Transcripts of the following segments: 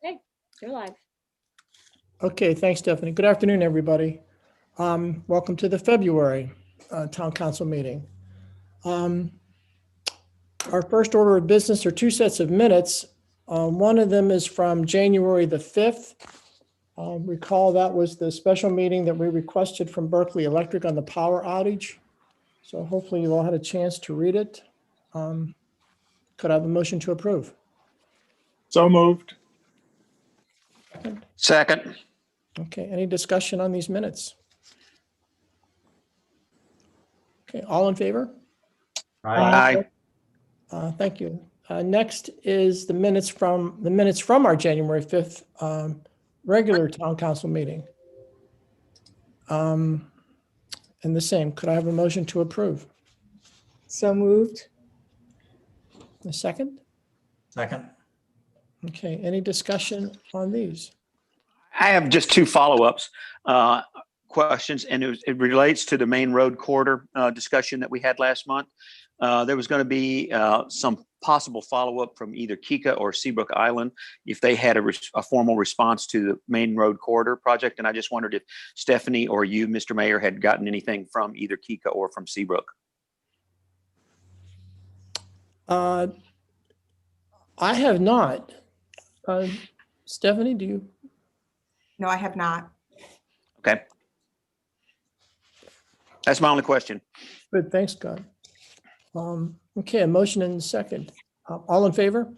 Okay, you're live. Okay, thanks, Stephanie. Good afternoon, everybody. Welcome to the February Town Council meeting. Our first order of business are two sets of minutes. One of them is from January the 5th. Recall that was the special meeting that we requested from Berkeley Electric on the power outage. So hopefully you all had a chance to read it. Could I have a motion to approve? So moved. Second. Okay, any discussion on these minutes? Okay, all in favor? Aye. Thank you. Next is the minutes from our January 5th regular town council meeting. And the same, could I have a motion to approve? So moved. A second? Second. Okay, any discussion on these? I have just two follow-ups questions, and it relates to the main road corridor discussion that we had last month. There was going to be some possible follow-up from either Kika or Seabrook Island if they had a formal response to the main road corridor project. And I just wondered if Stephanie or you, Mr. Mayor, had gotten anything from either Kika or from Seabrook. I have not. Stephanie, do you? No, I have not. Okay. That's my only question. Good, thanks, Scott. Okay, a motion and a second. All in favor?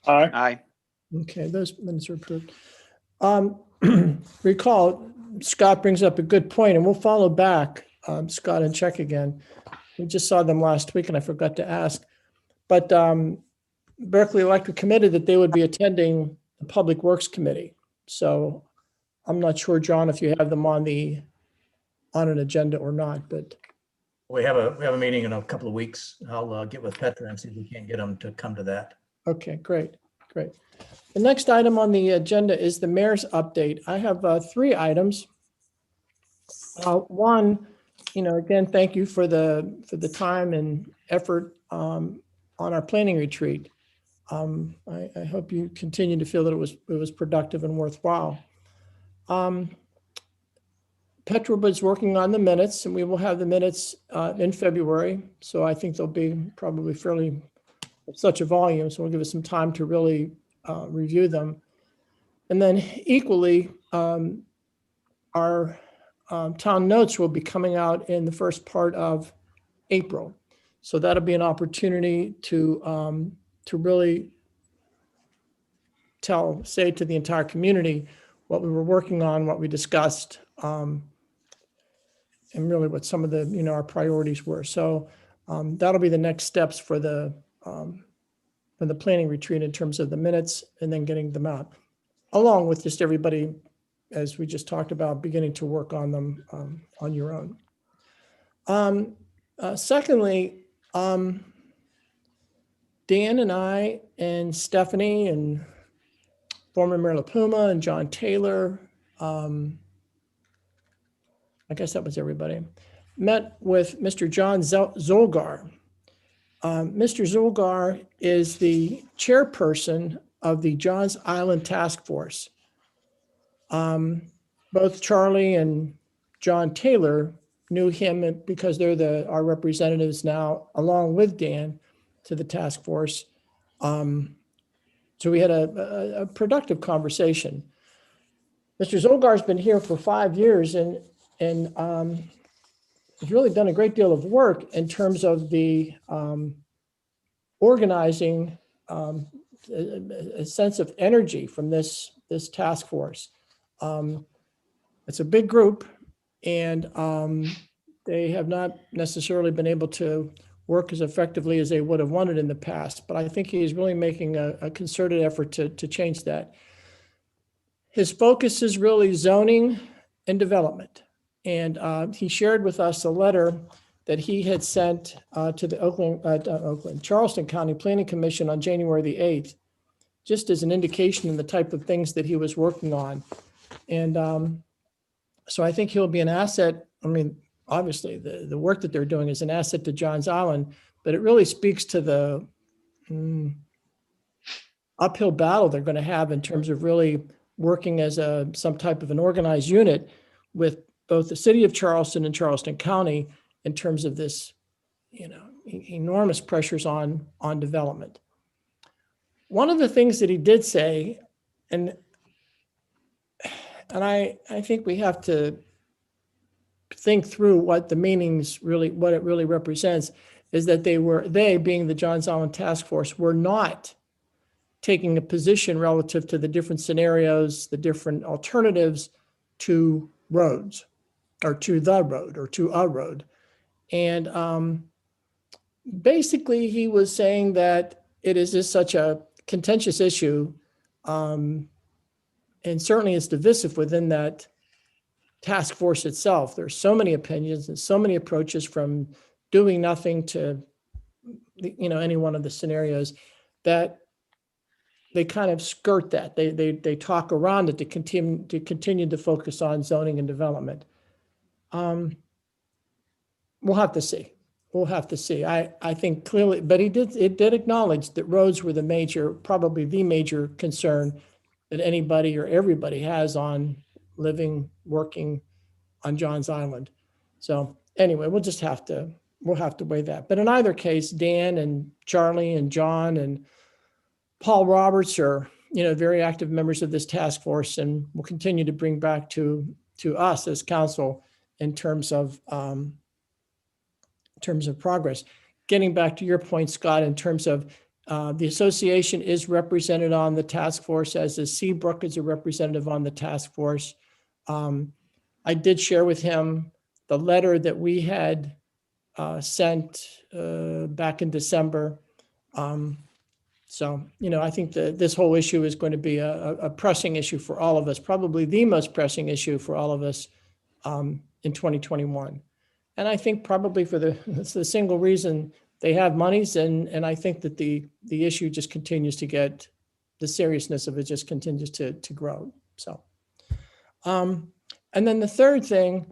Aye. Aye. Okay, those minutes are approved. Recall, Scott brings up a good point, and we'll follow back, Scott, and check again. We just saw them last week, and I forgot to ask. But Berkeley Electric committed that they would be attending the Public Works Committee. So I'm not sure, John, if you have them on an agenda or not, but We have a meeting in a couple of weeks. I'll get with Petra and see if we can't get them to come to that. okay, great. The next item on the agenda is the mayor's update. I have three items. One, again, thank you for the time and effort on our planning retreat. I hope you continue to feel that it was productive and worthwhile. Petra was working on the minutes, and we will have the minutes in February. So I think they'll be probably fairly such a volume. So we'll give us some time to really review them. And then equally, our town notes will be coming out in the first part of April. So that'll be an opportunity to really say to the entire community what we were working on, what we discussed, and really what some of the, our priorities were. So that'll be the next steps for the planning retreat in terms of the minutes and then getting them out, along with just everybody, as we just talked about, beginning to work on them on your own. Secondly, Dan and I and Stephanie and former Mayor LaPuma and John Taylor, I guess that was everybody, met with Mr. John Zolgar. Mr. Zolgar is the chairperson of the Johns Island Task Force. Both Charlie and John Taylor knew him because they're our representatives now, along with Dan, to the task force. So we had a productive conversation. Mr. Zolgar's been here for 5 years and has really done a great deal of work in terms of the organizing a sense of energy from this task force. It's a big group, and they have not necessarily been able to work as effectively as they would have wanted in the past. But I think he's really making a concerted effort to change that. His focus is really zoning and development. And he shared with us a letter that he had sent to the Charleston County Planning Commission on January the 8th, just as an indication of the type of things that he was working on. And so I think he'll be an asset. I mean, obviously the work that they're doing is an asset to Johns Island, but it really speaks to the uphill battle they're going to have in terms of really working as some type of an organized unit with both the city of Charleston and Charleston County in terms of this, enormous pressures on development. One of the things that he did say, and I think we have to think through what the meanings really, what it really represents, is that they being the Johns Island Task Force, were not taking a position relative to the different scenarios, the different alternatives to roads, or to the road, or to a road. And basically he was saying that it is just such a contentious issue, and certainly it's divisive within that task force itself. There's so many opinions and so many approaches, from doing nothing to, any one of the scenarios, that they kind of skirt that. They talk around it to continue to focus on zoning and development. We'll have to see. We'll have to see. I think clearly, but it did acknowledge that roads were probably the major concern that anybody or everybody has on living, working on Johns Island. So anyway, we'll have to weigh that. But in either case, Dan and Charlie and John and Paul Roberts are, very active members of this task force, and will continue to bring back to us as council in terms of progress. Getting back to your point, Scott, in terms of the association is represented on the task force, as is Seabrook is a representative on the task force. I did share with him the letter that we had sent back in December. So, I think that this whole issue is going to be a pressing issue for all of us, probably the most pressing issue for all of us in 2021. And I think probably it's the single reason they have monies. And I think that the issue just continues to get, the seriousness of it just continues to grow. So, and then the third thing,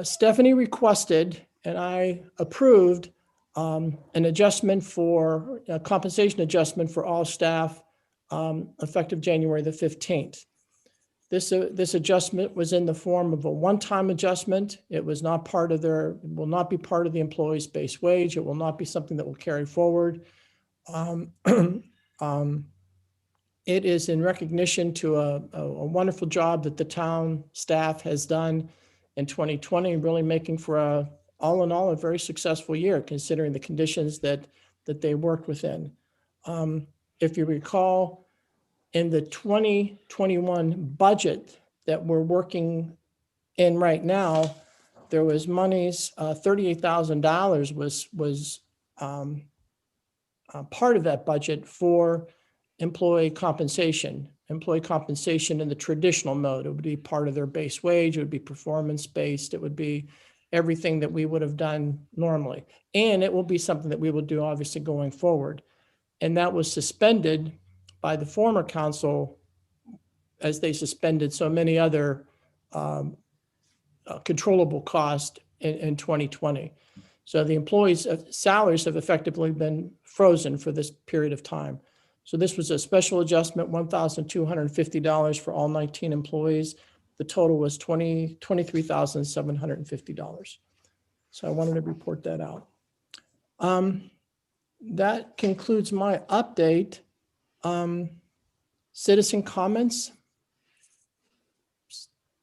Stephanie requested, and I approved, an adjustment for a compensation adjustment for all staff effective January the 15th. This adjustment was in the form of a one-time adjustment. It was not it will not be part of the employee's base wage. It will not be something that will carry forward. It is in recognition to a wonderful job that the town staff has done in 2020, really making for all in all, a very successful year, considering the conditions that they worked within. If you recall, in the 2021 budget that we're working in right now, there was monies, $38,000 was part of that budget for employee compensation in the traditional mode. It would be part of their base wage. It would be performance-based. It would be everything that we would have done normally. And it will be something that we will do obviously going forward. And that was suspended by the former council, as they suspended so many other controllable costs in 2020. So the employees' salaries have effectively been frozen for this period of time. So this was a special adjustment, $1,250 for all 19 employees. The total was $23,750. So I wanted to report that out. That concludes my update. Citizen comments?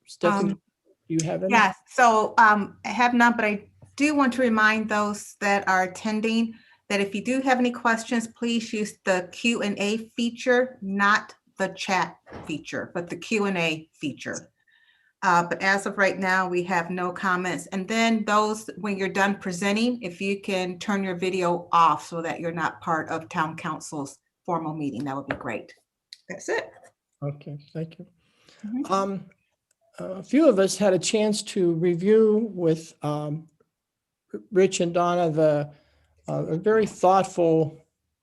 Stephanie, do you have any? Yes, so I have none, but I do want to remind those that are attending that if you do have any questions, please use the Q&A feature, not the chat feature, but the Q&A feature. But as of right now, we have no comments. And then those, when you're done presenting, if you can turn your video off so that you're not part of town council's formal meeting, that would be great. That's it. Okay, thank you. A few of us had a chance to review with Rich and Donna a very thoughtful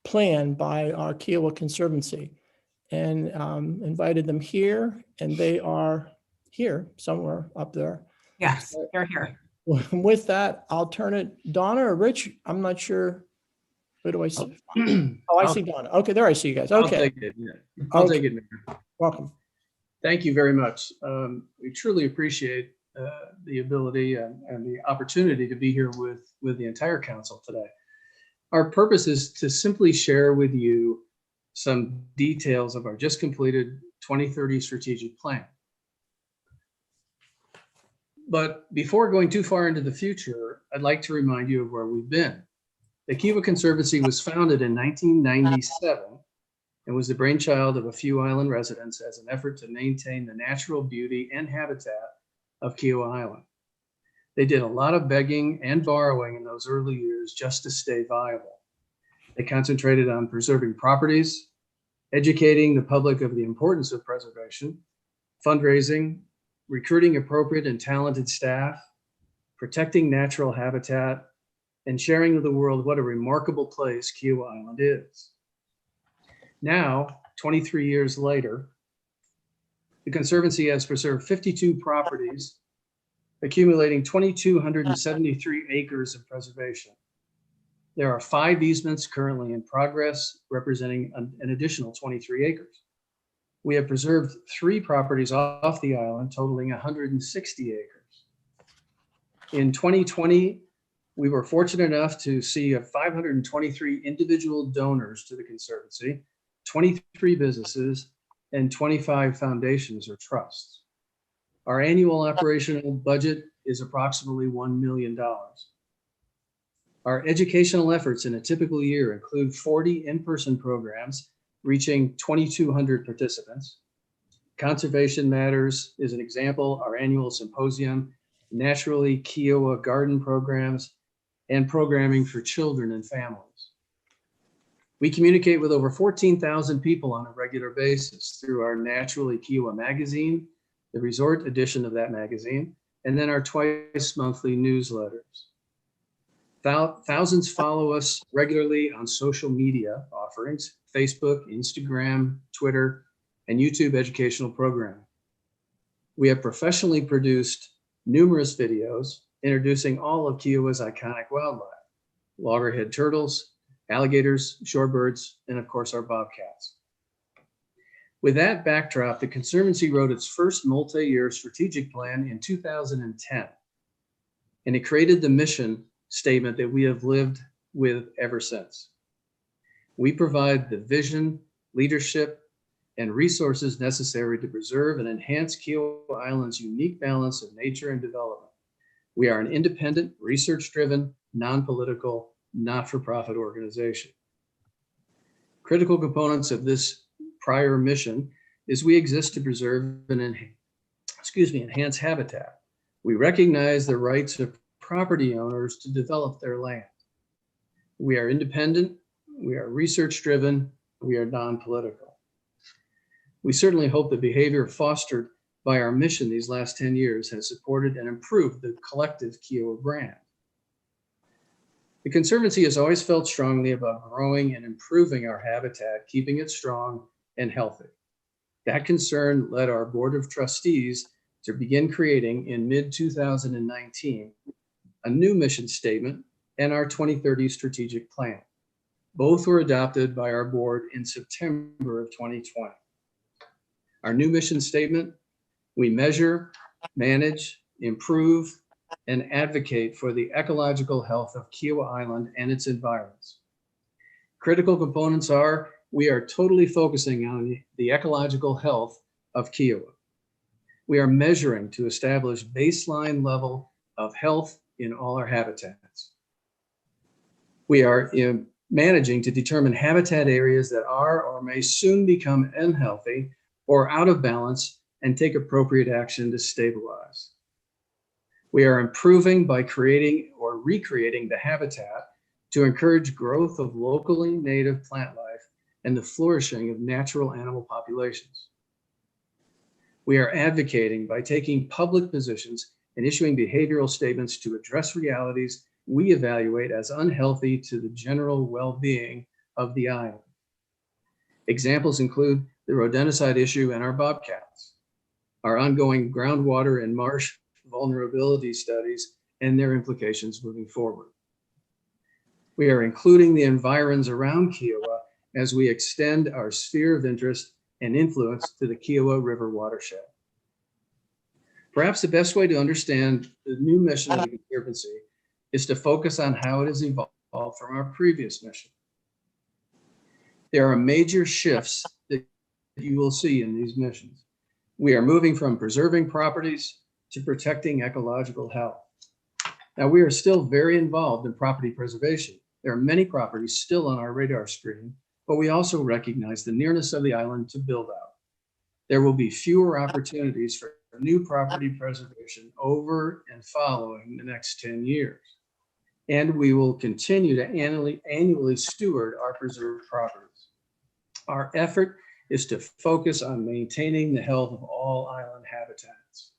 plan by our Kiowa Conservancy, and invited them here, and they are here somewhere up there. Yes, they're here. With that, I'll turn it, Donna or Rich, I'm not sure Who do I see? Oh, I see Donna. Okay, there I see you guys. I'll Okay, take it. Yeah. I'll take it, Mayor. welcome. Thank you very much. We truly appreciate the ability and the opportunity to be here with the entire council today. Our purpose is to simply share with you some details of our just completed 2030 strategic plan. But before going too far into the future, I'd like to remind you of where we've been. The Kiowa Conservancy was founded in 1997 and was the brainchild of a few island residents as an effort to maintain the natural beauty and habitat of Kiowa Island. They did a lot of begging and borrowing in those early years just to stay viable. They concentrated on preserving properties, educating the public of the importance of preservation, fundraising, recruiting appropriate and talented staff, protecting natural habitat, and sharing with the world what a remarkable place Kiowa Island is. Now, 23 years later, the Conservancy has preserved 52 properties, accumulating 2,273 acres of preservation. There are 5 easements currently in progress, representing an additional 23 acres. We have preserved 3 properties off the island, totaling 160 acres. In 2020, we were fortunate enough to see 523 individual donors to the Conservancy, 23 businesses, and 25 foundations or trusts. Our annual operational budget is approximately $1 million. Our educational efforts in a typical year include 40 in-person programs reaching 2,200 participants. Conservation Matters is an example, our annual symposium, Naturally Kiowa garden programs, and programming for children and families. We communicate with over 14,000 people on a regular basis through our Naturally Kiowa magazine, the resort edition of that magazine, and then our twice monthly newsletters. Thousands follow us regularly on social media offerings, Facebook, Instagram, Twitter, and YouTube educational programming. We have professionally produced numerous videos introducing all of Kiowa's iconic wildlife, loggerhead turtles, alligators, shorebirds, and of course our bobcats. With that backdrop, the Conservancy wrote its first multi-year strategic plan in 2010, and it created the mission statement that we have lived with ever since. We provide the vision, leadership, and resources necessary to preserve and enhance Kiowa Island's unique balance of nature and development. We are an independent, research-driven, non-political, not-for-profit organization. Critical components of this prior mission is we exist to preserve and enhance habitat. We recognize the rights of property owners to develop their land. We are independent, we are research-driven, we are non-political. We certainly hope the behavior fostered by our mission these last 10 years has supported and improved the collective Kiowa brand. The Conservancy has always felt strongly about growing and improving our habitat, keeping it strong and healthy. That concern led our Board of Trustees to begin creating in mid-2019 a new mission statement and our 2030 strategic plan. Both were adopted by our board in September of 2020. Our new mission statement: we measure, manage, improve, and advocate for the ecological health of Kiowa Island and its environs. Critical components are: we are totally focusing on the ecological health of Kiowa. We are measuring to establish baseline level of health in all our habitats. We are managing to determine habitat areas that are or may soon become unhealthy or out of balance and take appropriate action to stabilize. We are improving by creating or recreating the habitat to encourage growth of locally native plant life and the flourishing of natural animal populations. We are advocating by taking public positions and issuing behavioral statements to address realities we evaluate as unhealthy to the general well-being of the island. Examples include the rodenticide issue and our bobcats, our ongoing groundwater and marsh vulnerability studies and their implications moving forward. We are including the environs around Kiowa as we extend our sphere of interest and influence to the Kiowa River watershed. Perhaps the best way to understand the new mission of the Conservancy is to focus on how it has evolved from our previous mission. There are major shifts that you will see in these missions. We are moving from preserving properties to protecting ecological health. Now, we are still very involved in property preservation. There are many properties still on our radar screen, but we also recognize the nearness of the island to build out. There will be fewer opportunities for new property preservation over and following the next 10 years. And we will continue to annually steward our preserved properties. Our effort is to focus on maintaining the health of all island habitats.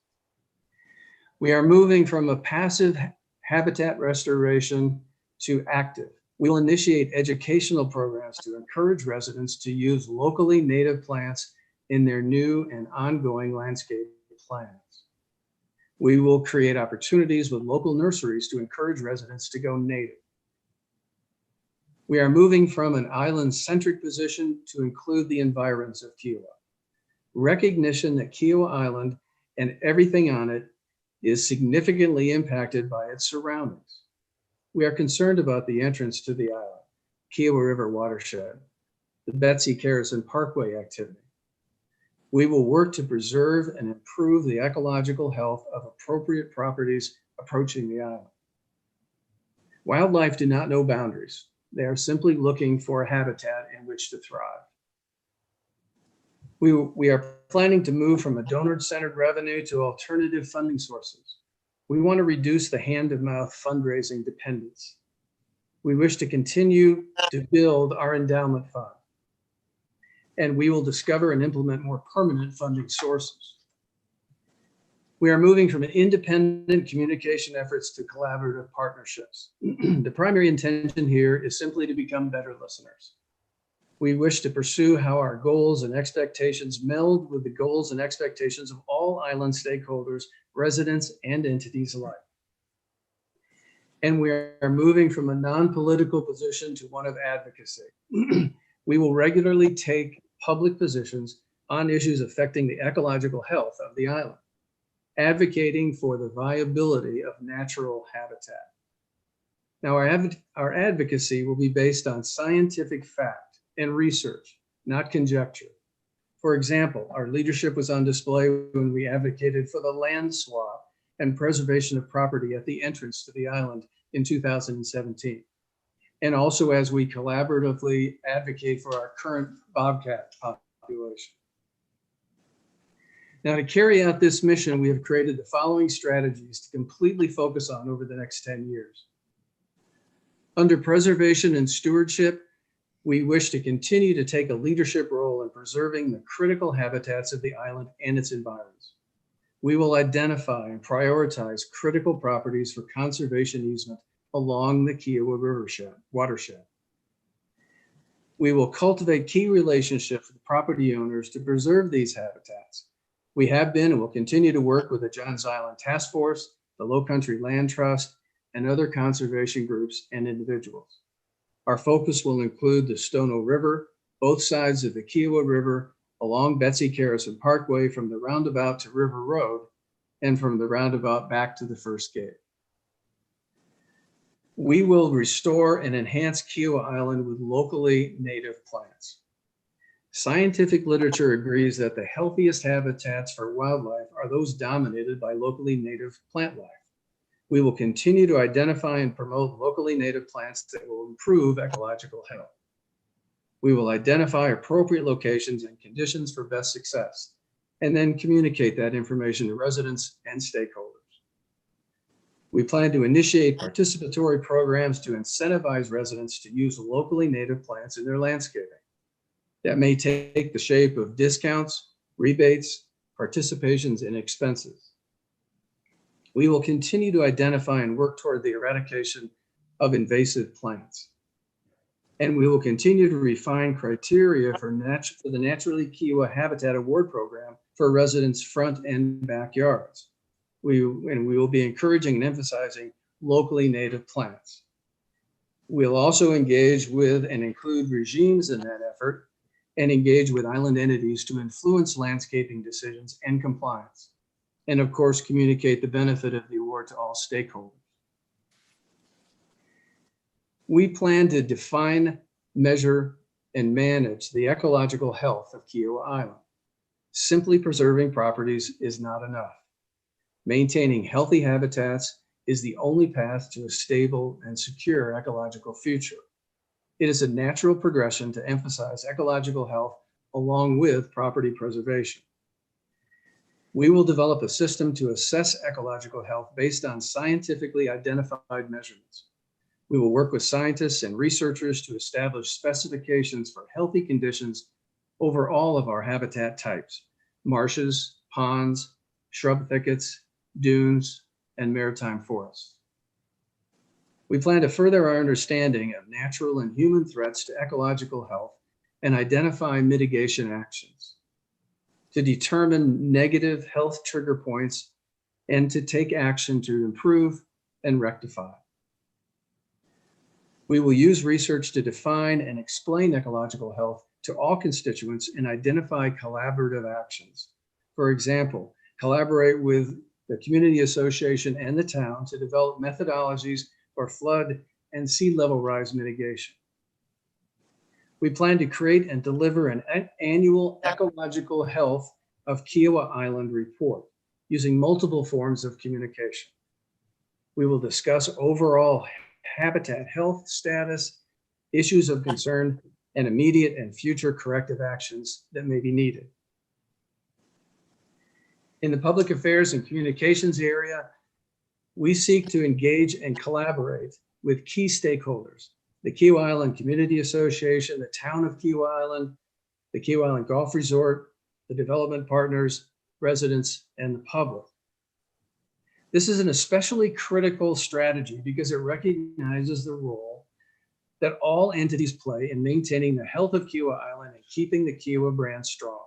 We are moving from a passive habitat restoration to active. We will initiate educational programs to encourage residents to use locally native plants in their new and ongoing landscape plans. We will create opportunities with local nurseries to encourage residents to go native. We are moving from an island-centric position to include the environs of Kiowa. Recognition that Kiowa Island and everything on it is significantly impacted by its surroundings. We are concerned about the entrance to the island, Kiowa River watershed, the Betsy Carrison Parkway activity. We will work to preserve and improve the ecological health of appropriate properties approaching the island. Wildlife do not know boundaries. They are simply looking for a habitat in which to thrive. We are planning to move from a donor-centered revenue to alternative funding sources. We want to reduce the hand-to-mouth fundraising dependence. We wish to continue to build our endowment fund. And we will discover and implement more permanent funding sources. We are moving from independent communication efforts to collaborative partnerships. The primary intention here is simply to become better listeners. We wish to pursue how our goals and expectations meld with the goals and expectations of all island stakeholders, residents, and entities alike. And we are moving from a non-political position to one of advocacy. We will regularly take public positions on issues affecting the ecological health of the island, advocating for the viability of natural habitat. Now, our advocacy will be based on scientific fact and research, not conjecture. For example, our leadership was on display when we advocated for the land swap and preservation of property at the entrance to the island in 2017. And also as we collaboratively advocate for our current bobcat population. Now, to carry out this mission, we have created the following strategies to completely focus on over the next 10 years. Under preservation and stewardship, we wish to continue to take a leadership role in preserving the critical habitats of the island and its environs. We will identify and prioritize critical properties for conservation easement along the Kiowa River watershed. We will cultivate key relationships with property owners to preserve these habitats. We have been and will continue to work with the Johns Island Task Force, the Low Country Land Trust, and other conservation groups and individuals. Our focus will include the Stono River, both sides of the Kiowa River, along Betsy Carrison Parkway from the roundabout to River Road, and from the roundabout back to the first gate. We will restore and enhance Kiowa Island with locally native plants. Scientific literature agrees that the healthiest habitats for wildlife are those dominated by locally native plant life. We will continue to identify and promote locally native plants that will improve ecological health. We will identify appropriate locations and conditions for best success, and then communicate that information to residents and stakeholders. We plan to initiate participatory programs to incentivize residents to use locally native plants in their landscaping. That may take the shape of discounts, rebates, participations, and expenses. We will continue to identify and work toward the eradication of invasive plants. And we will continue to refine criteria for the Naturally Kiowa Habitat Award Program for residents' front and backyards. We will be encouraging and emphasizing locally native plants. We'll also engage with and include regimes in that effort and engage with island entities to influence landscaping decisions and compliance. And of course, communicate the benefit of the award to all stakeholders. We plan to define, measure, and manage the ecological health of Kiowa Island. Simply preserving properties is not enough. Maintaining healthy habitats is the only path to a stable and secure ecological future. It is a natural progression to emphasize ecological health along with property preservation. We will develop a system to assess ecological health based on scientifically identified measurements. We will work with scientists and researchers to establish specifications for healthy conditions over all of our habitat types: marshes, ponds, shrub thickets, dunes, and maritime forests. We plan to further our understanding of natural and human threats to ecological health and identify mitigation actions, to determine negative health trigger points, and to take action to improve and rectify. We will use research to define and explain ecological health to all constituents and identify collaborative actions. For example, collaborate with the community association and the town to develop methodologies for flood and sea level rise mitigation. We plan to create and deliver an annual ecological health of Kiowa Island report using multiple forms of communication. We will discuss overall habitat health status, issues of concern, and immediate and future corrective actions that may be needed. In the public affairs and communications area, we seek to engage and collaborate with key stakeholders: the Kiowa Island Community Association, the town of Kiowa Island, the Kiowa Island Golf Resort, the development partners, residents, and the public. This is an especially critical strategy because it recognizes the role that all entities play in maintaining the health of Kiowa Island and keeping the Kiowa brand strong.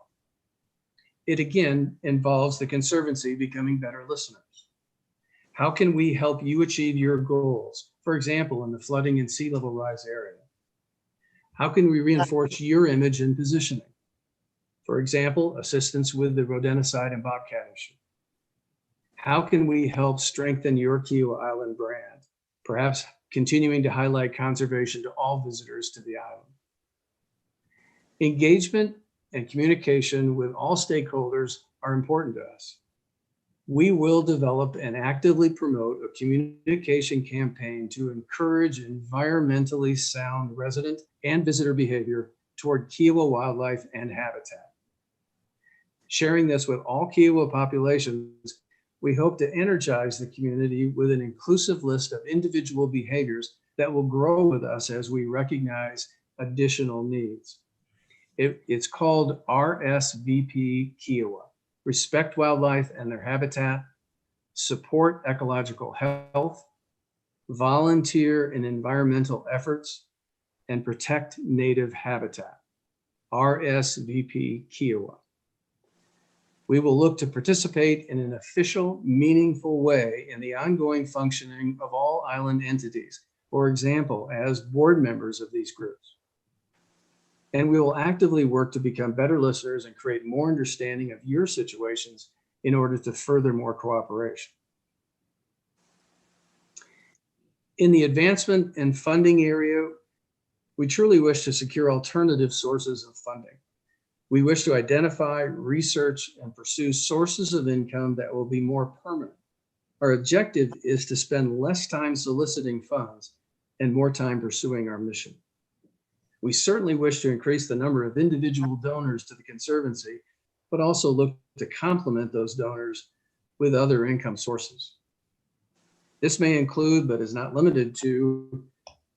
It again involves the Conservancy becoming better listeners. How can we help you achieve your goals? For example, in the flooding and sea level rise area. How can we reinforce your image and positioning? For example, assistance with the rodenticide and bobcat issue. How can we help strengthen your Kiowa Island brand? Perhaps continuing to highlight conservation to all visitors to the island. Engagement and communication with all stakeholders are important to us. We will develop and actively promote a communication campaign to encourage environmentally sound resident and visitor behavior toward Kiowa wildlife and habitat. Sharing this with all Kiowa populations, we hope to energize the community with an inclusive list of individual behaviors that will grow with us as we recognize additional needs. It's called RSVP Kiowa: respect wildlife and their habitat, support ecological health, volunteer in environmental efforts, and protect native habitat. RSVP Kiowa. We will look to participate in an official, meaningful way in the ongoing functioning of all island entities, for example, as board members of these groups. And we will actively work to become better listeners and create more understanding of your situations in order to further more cooperation. In the advancement and funding area, we truly wish to secure alternative sources of funding. We wish to identify, research, and pursue sources of income that will be more permanent. Our objective is to spend less time soliciting funds and more time pursuing our mission. We certainly wish to increase the number of individual donors to the Conservancy, but also look to complement those donors with other income sources. This may include, but is not limited to,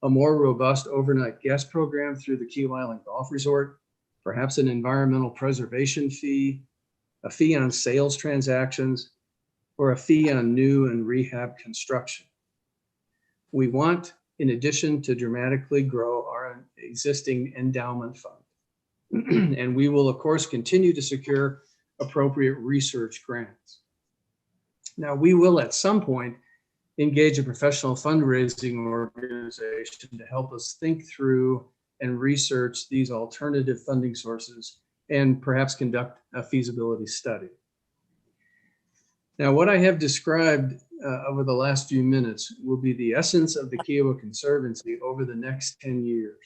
a more robust overnight guest program through the Kiowa Island Golf Resort, perhaps an environmental preservation fee, a fee on sales transactions, or a fee on new and rehab construction. We want, in addition, to dramatically grow our existing endowment fund. And we will, of course, continue to secure appropriate research grants. Now, we will at some point engage a professional fundraising organization to help us think through and research these alternative funding sources and perhaps conduct a feasibility study. Now, what I have described over the last few minutes will be the essence of the Kiowa Conservancy over the next 10 years.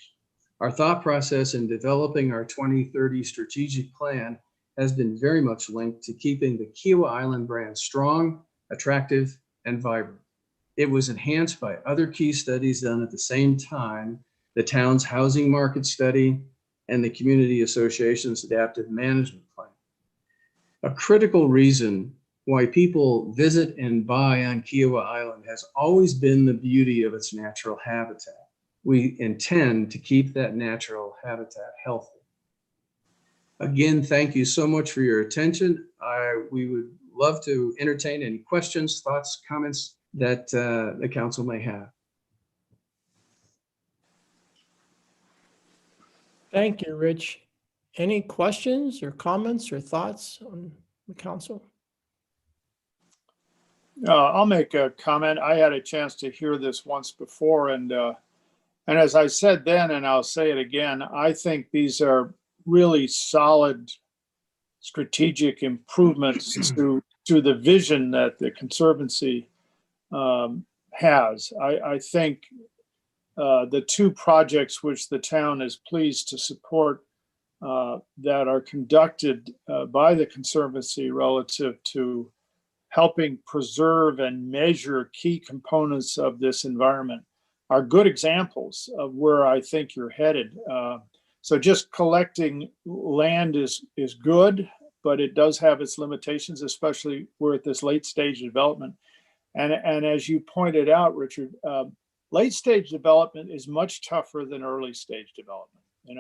Our thought process in developing our 2030 strategic plan has been very much linked to keeping the Kiowa Island brand strong, attractive, and vibrant. It was enhanced by other key studies done at the same time, the town's housing market study and the Community Association's adaptive management plan. A critical reason why people visit and buy on Kiowa Island has always been the beauty of its natural habitat. We intend to keep that natural habitat healthy. Again, thank you so much for your attention. We would love to entertain any questions, thoughts, comments that the council may have. Thank you, Rich. Any questions or comments or thoughts on the council? I'll make a comment. I had a chance to hear this once before, and as I said then, and I'll say it again, I think these are really solid strategic improvements to the vision that the Conservancy has. I think the two projects which the town is pleased to support that are conducted by the Conservancy relative to helping preserve and measure key components of this environment are good examples of where I think you're headed. So just collecting land is good, but it does have its limitations, especially we're at this late stage development. And as you pointed out, Richard, late stage development is much tougher than early stage development. You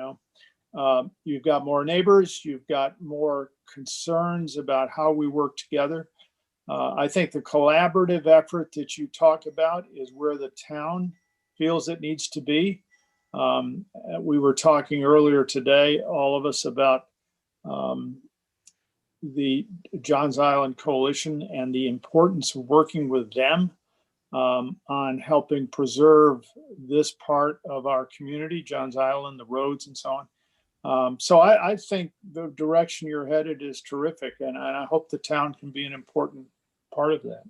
know, you've got more neighbors, you've got more concerns about how we work together. I think the collaborative effort that you talk about is where the town feels it needs to be. We were talking earlier today, all of us, about the Johns Island Coalition and the importance of working with them on helping preserve this part of our community, Johns Island, the roads and so on. So I think the direction you're headed is terrific, and I hope the town can be an important part of that.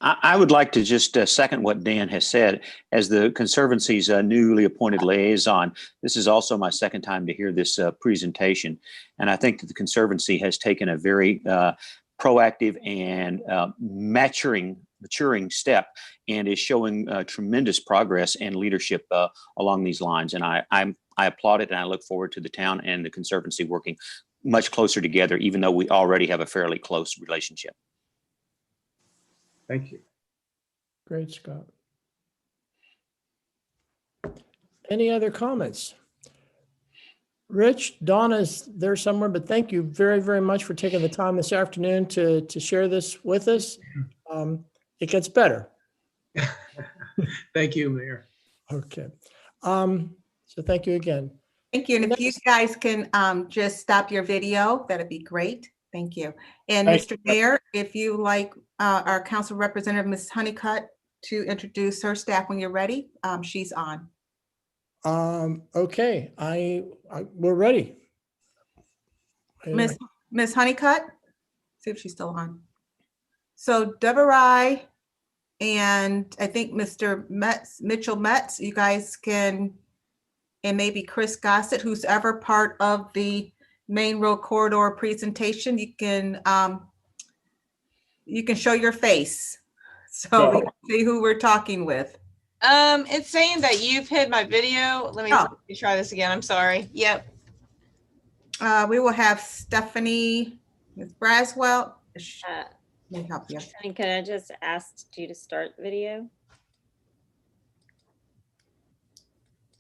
I would like to just second what Dan has said. As the Conservancy's newly appointed liaison, this is also my second time to hear this presentation. And I think that the Conservancy has taken a very proactive and maturing step and is showing tremendous progress and leadership along these lines. And I applaud it, and I look forward to the town and the Conservancy working much closer together, even though we already have a fairly close relationship. Thank you. Great, Scott. Any other comments? Rich, Donna's there somewhere, but thank you very, very much for taking the time this afternoon to share this with us. It gets better. Thank you, Mayor. Okay. So thank you again. Thank you. And if you guys can just stop your video, that'd be great. Thank you. And Mr. Mayor, if you like our council representative, Ms. Honeycutt, to introduce her staff when you're ready, she's on. Okay, we're ready. Ms. Honeycutt, see if she's still on. So Deborah and I think Mr. Mitchell Metz, you guys can, and maybe Chris Gossett, who's ever part of the Main Road Corridor presentation, you can show your face so we can see who we're talking with. It's saying that you've hid my video. Let me try this again. I'm sorry. Yep. We will have Stephanie, Ms. Braswell. Let me help you. And can I just ask you to start video?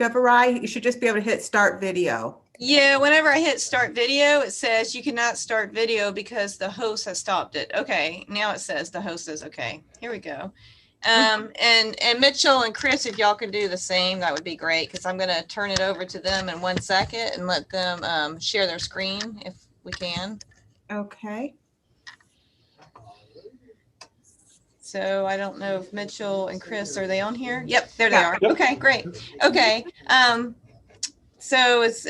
Deborah, you should just be able to hit start video. Yeah, whenever I hit start video, it says you cannot start video because the host has stopped it. Okay, now it says the host is okay. Here we go. And Mitchell and Chris, if y'all can do the same, that would be great, because I'm going to turn it over to them in 1 second and let them share their screen if we can. Okay. So I don't know if Mitchell and Chris, are they on here? Yep, there they Yeah. are. Yep. Okay, great. Okay. So is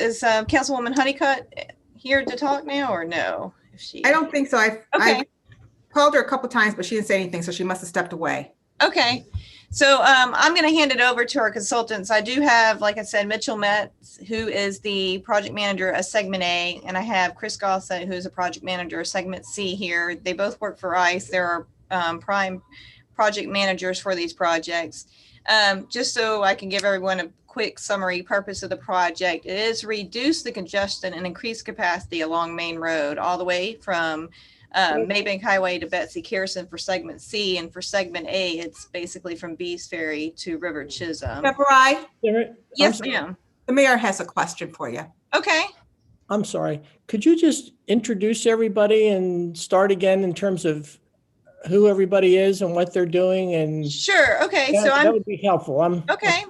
Councilwoman Honeycutt here to talk now or no? If she, I don't think so. I Okay. called her a couple times, but she didn't say anything, so she must have stepped away. Okay. So I'm going to hand it over to our consultants. I do have, like I said, Mitchell Metz, who is the project manager of Segment A, and I have Chris Gossett, who is a project manager of Segment C here. They both work for ICE. They're our prime project managers for these projects. Just so I can give everyone a quick summary purpose of the project, it is reduce the congestion and increase capacity along Main Road all the way from Maybank Highway to Betsy Carson for Segment C, and for Segment A, it's basically from Bees Ferry to River Chisholm. Deborah, Yes, ma'am. the mayor has a question for you. Okay. I'm sorry. Could you just introduce everybody and start again in terms of who everybody is and what they're doing? And Sure. Okay. that, So that I'm would be helpful. okay.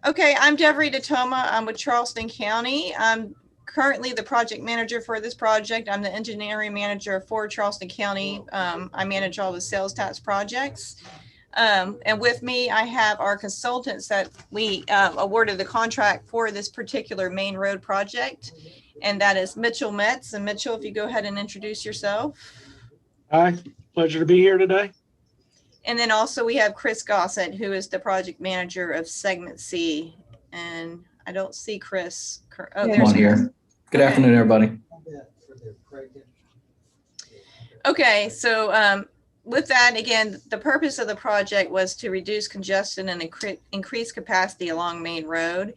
Okay. I'm Devery Datoma. I'm with Charleston County. I'm currently the project manager for this project. I'm the engineering manager for Charleston County. I manage all the sales tax projects. And with me, I have our consultants that we awarded the contract for this particular main road project. And that is Mitchell Metz. And Mitchell, if you go ahead and introduce yourself. Hi, pleasure to be here today. And then also we have Chris Gossett, who is the project manager of Segment C. And I don't see Chris. Oh, I'm there's on Chris. here. Good Okay. afternoon, everybody. Okay, so with that, again, the purpose of the project was to reduce congestion and increase capacity along Main Road.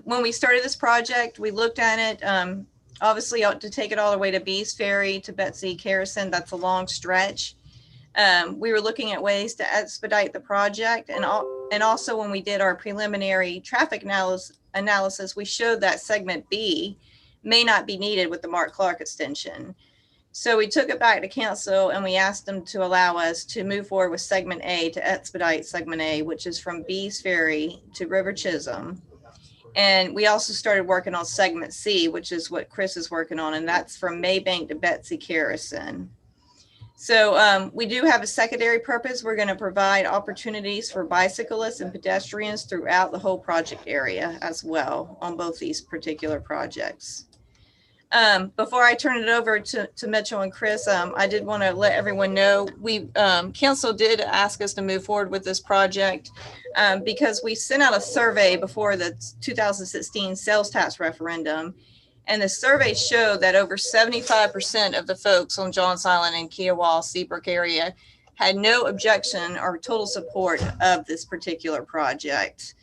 When we started this project, we looked at it, obviously to take it all the way to Bees Ferry to Betsy Carson, that's a long stretch. We were looking at ways to expedite the project, and also when we did our preliminary traffic analysis, we showed that Segment B may not be needed with the Mark Clark extension. So we took it back to council and we asked them to allow us to move forward with Segment A, to expedite Segment A, which is from Bees Ferry to River Chisholm. And we also started working on Segment C, which is what Chris is working on, and that's from Maybank to Betsy Carson. So we do have a secondary purpose. We're going to provide opportunities for bicyclists and pedestrians throughout the whole project area as well on both these particular projects. Before I turn it over to Mitchell and Chris, I did want to let everyone know council did ask us to move forward with this project because we sent out a survey before the 2016 sales tax referendum. And the survey showed that over 75% of the folks on Johns Island and Kiowa, Seabrook area had no objection or total support of this particular project.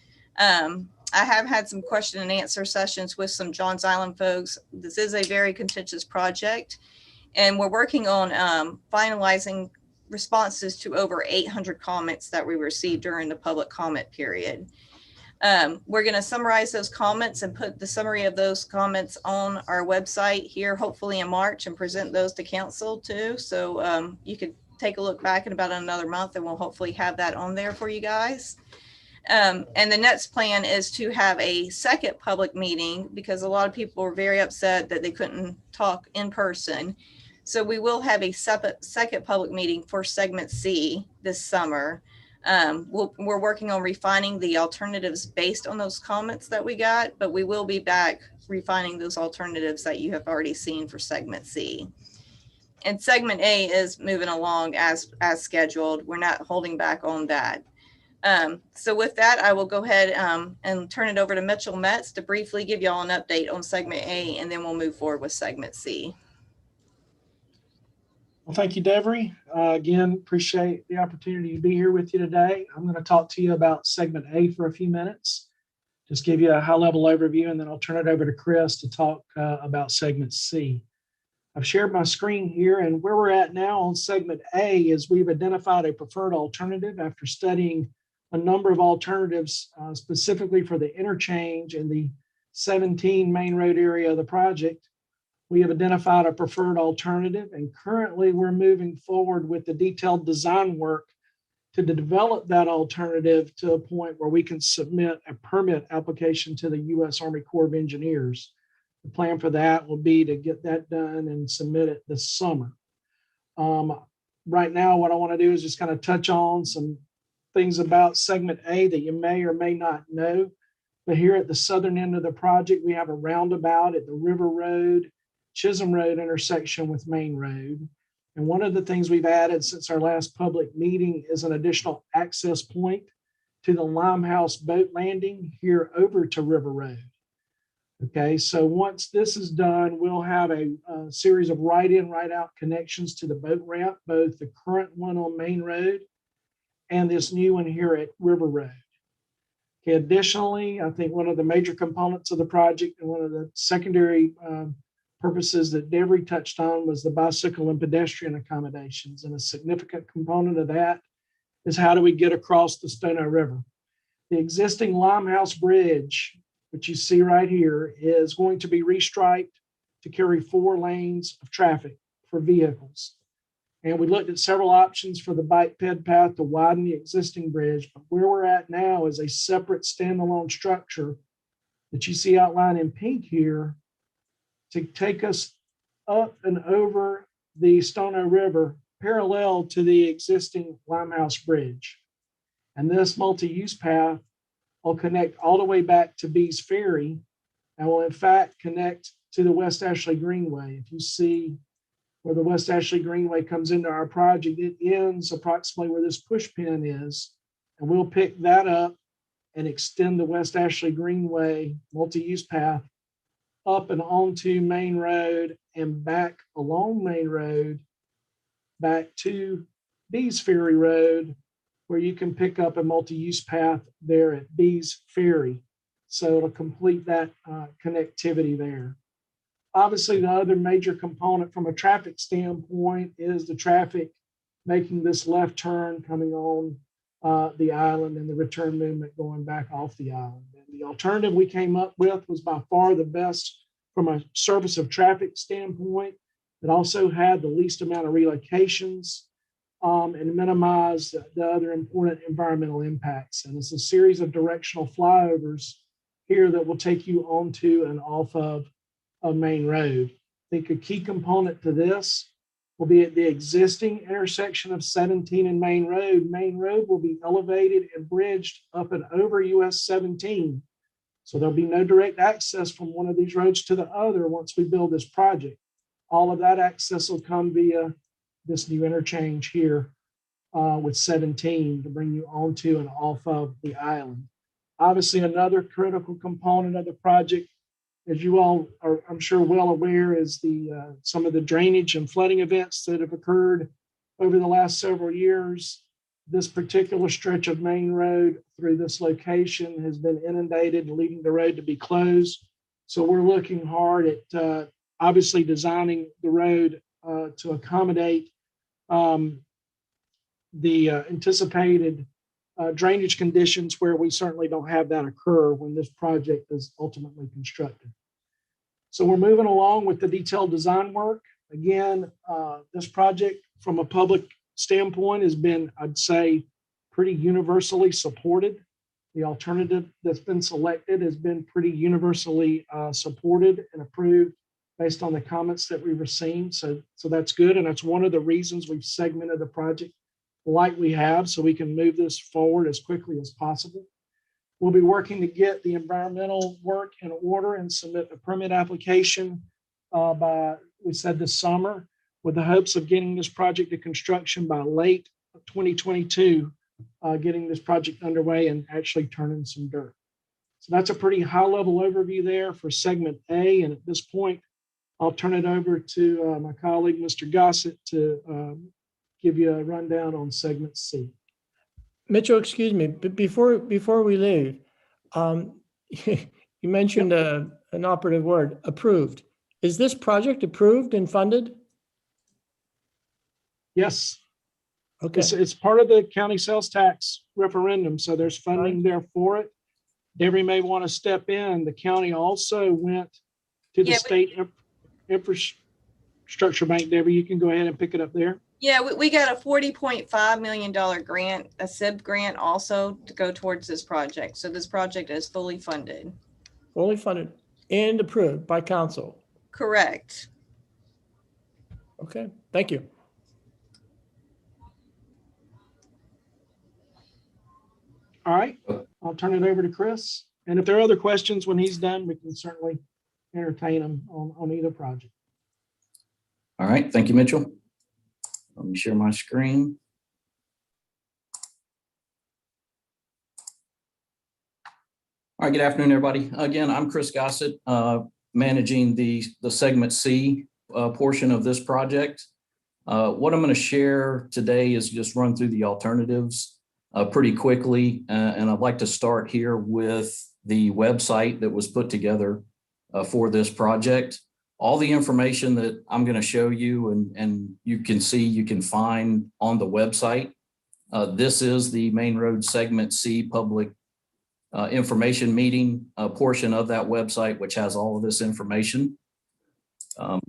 I have had some question and answer sessions with some Johns Island folks. This is a very contentious project, and we're working on finalizing responses to over 800 comments that we received during the public comment period. We're going to summarize those comments and put the summary of those comments on our website here, hopefully in March, and present those to council too. So you could take a look back in about another month and we'll hopefully have that on there for you guys. And the next plan is to have a second public meeting because a lot of people were very upset that they couldn't talk in person. So we will have a second public meeting for Segment C this summer. We're working on refining the alternatives based on those comments that we got, but we will be back refining those alternatives that you have already seen for Segment C. And Segment A is moving along as scheduled. We're not holding back on that. So with that, I will go ahead and turn it over to Mitchell Metz to briefly give you all an update on Segment A, and then we'll move forward with Segment C. Well, thank you, Devery. Again, appreciate the opportunity to be here with you today. I'm going to talk to you about Segment A for a few minutes, just give you a high-level overview, and then I'll turn it over to Chris to talk about Segment C. I've shared my screen here, and where we're at now on Segment A is we've identified a preferred alternative after studying a number of alternatives specifically for the interchange in the 17 Main Road area of the project. We have identified a preferred alternative, and currently we're moving forward with the detailed design work to develop that alternative to a point where we can submit a permit application to the U.S. Army Corps of Engineers. The plan for that will be to get that done and submit it this summer. right now, what I want to do is just kind of touch on some things about segment A that you may or may not know. But here at the southern end of the project, we have a roundabout at the River Road, Chisholm Road intersection with Main Road. And one of the things we've added since our last public meeting is an additional access point to the Limehouse boat landing here over to River Road. Okay, so once this is done, we'll have a series of right-in, right-out connections to the boat ramp, both the current one on Main Road and this new one here at River Road. Okay, additionally, I think one of the major components of the project and one of the secondary purposes that Devery touched on was the bicycle and pedestrian accommodations. And a significant component of that is how do we get across the Stono River? The existing Limehouse Bridge, which you see right here, is going to be restriped to carry 4 lanes of traffic for vehicles. And we looked at several options for the bike ped path to widen the existing bridge, but where we're at now is a separate standalone structure that you see outlined in pink here to take us up and over the Stono River parallel to the existing Limehouse Bridge. And this multi-use path will connect all the way back to Bees Ferry and will in fact connect to the West Ashley Greenway. If you see where the West Ashley Greenway comes into our project, it ends approximately where this push pin is. And we'll pick that up and extend the West Ashley Greenway multi-use path up and onto Main Road and back along Main Road, back to Bees Ferry Road, where you can pick up a multi-use path there at Bees Ferry. So it'll complete that connectivity there. Obviously, the other major component from a traffic standpoint is the traffic making this left turn coming on the island and the return movement going back off the island. And the alternative we came up with was by far the best from a service of traffic standpoint. It also had the least amount of relocations and minimize the other important environmental impacts. And it's a series of directional flyovers here that will take you onto and off of Main Road. I think a key component to this will be at the existing intersection of 17 and Main Road. Main Road will be elevated and bridged up and over US 17. So there'll be no direct access from one of these roads to the other once we build this project. All of that access will come via this new interchange here with 17 to bring you onto and off of the island. Obviously, another critical component of the project, as you all are, I'm sure, well aware, is the some of the drainage and flooding events that have occurred over the last several years. This particular stretch of Main Road through this location has been inundated, leading the road to be closed. So we're looking hard at obviously designing the road to accommodate the anticipated drainage conditions where we certainly don't have that occur when this project is ultimately constructed. So we're moving along with the detailed design work. Again, this project from a public standpoint has been, I'd say, pretty universally supported. The alternative that's been selected has been pretty universally supported and approved based on the comments that we've received. So that's good. And that's one of the reasons we've segmented the project like we have, so we can move this forward as quickly as possible. We'll be working to get the environmental work in order and submit a permit application by, we said, this summer, with the hopes of getting this project to construction by late 2022, getting this project underway and actually turning some dirt. So that's a pretty high level overview there for segment A. And at this point, I'll turn it over to my colleague, Mr. Gossett, to give you a rundown on segment C. Mitchell, excuse me, but before we leave, you mentioned an operative word, approved. Is this project approved and funded? Yes. Okay. It's part of the county sales tax referendum, so there's funding there for it. Devery may want to step in. The county also went to the state infrastructure bank. Devery, you can go ahead and pick it up there. Yeah, we got a $40.5 million grant, a SIB grant also to go towards this project. So this project is fully funded. Fully funded and approved by council. Correct. Okay, thank you. All right, I'll turn it over to Chris. And if there are other questions when he's done, we can certainly entertain them on either project. All right, thank you, Mitchell. Let me share my screen. All right, good afternoon, everybody. Again, I'm Chris Gossett, managing the segment C portion of this project. What I'm going to share today is just run through the alternatives pretty quickly. And I'd like to start here with the website that was put together for this project. All the information that I'm going to show you and you can find on the website. This is the Main Road Segment C public information meeting portion of that website, which has all of this information.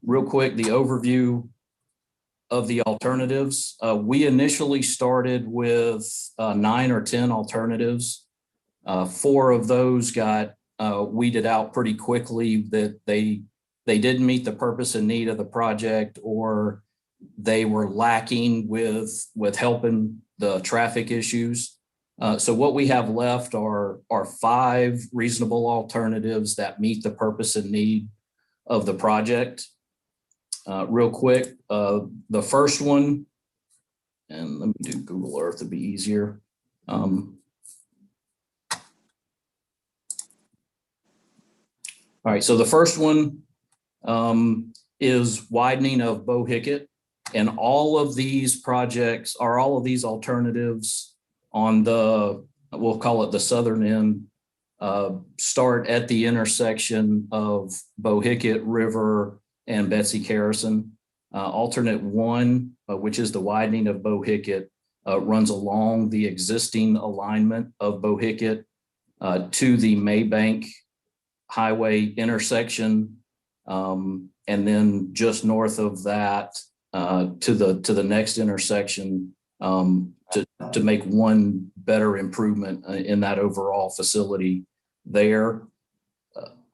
Real quick, the overview of the alternatives. We initially started with 9 or 10 alternatives. 4 of those got weeded out pretty quickly that they didn't meet the purpose and need of the project, or they were lacking with helping the traffic issues. So what we have left are 5 reasonable alternatives that meet the purpose and need of the project. Real quick, the first one, and let me do Google Earth to be easier. All right, so the first one is widening of Bohicket, and all of these projects are all of these alternatives on the, we'll call it the southern end, start at the intersection of Bohicket River and Betsy Carrison. Alternate 1, which is the widening of Bohicket, runs along the existing alignment of Bohicket to the Maybank Highway intersection, and then just north of that to the next intersection to make one better improvement in that overall facility there.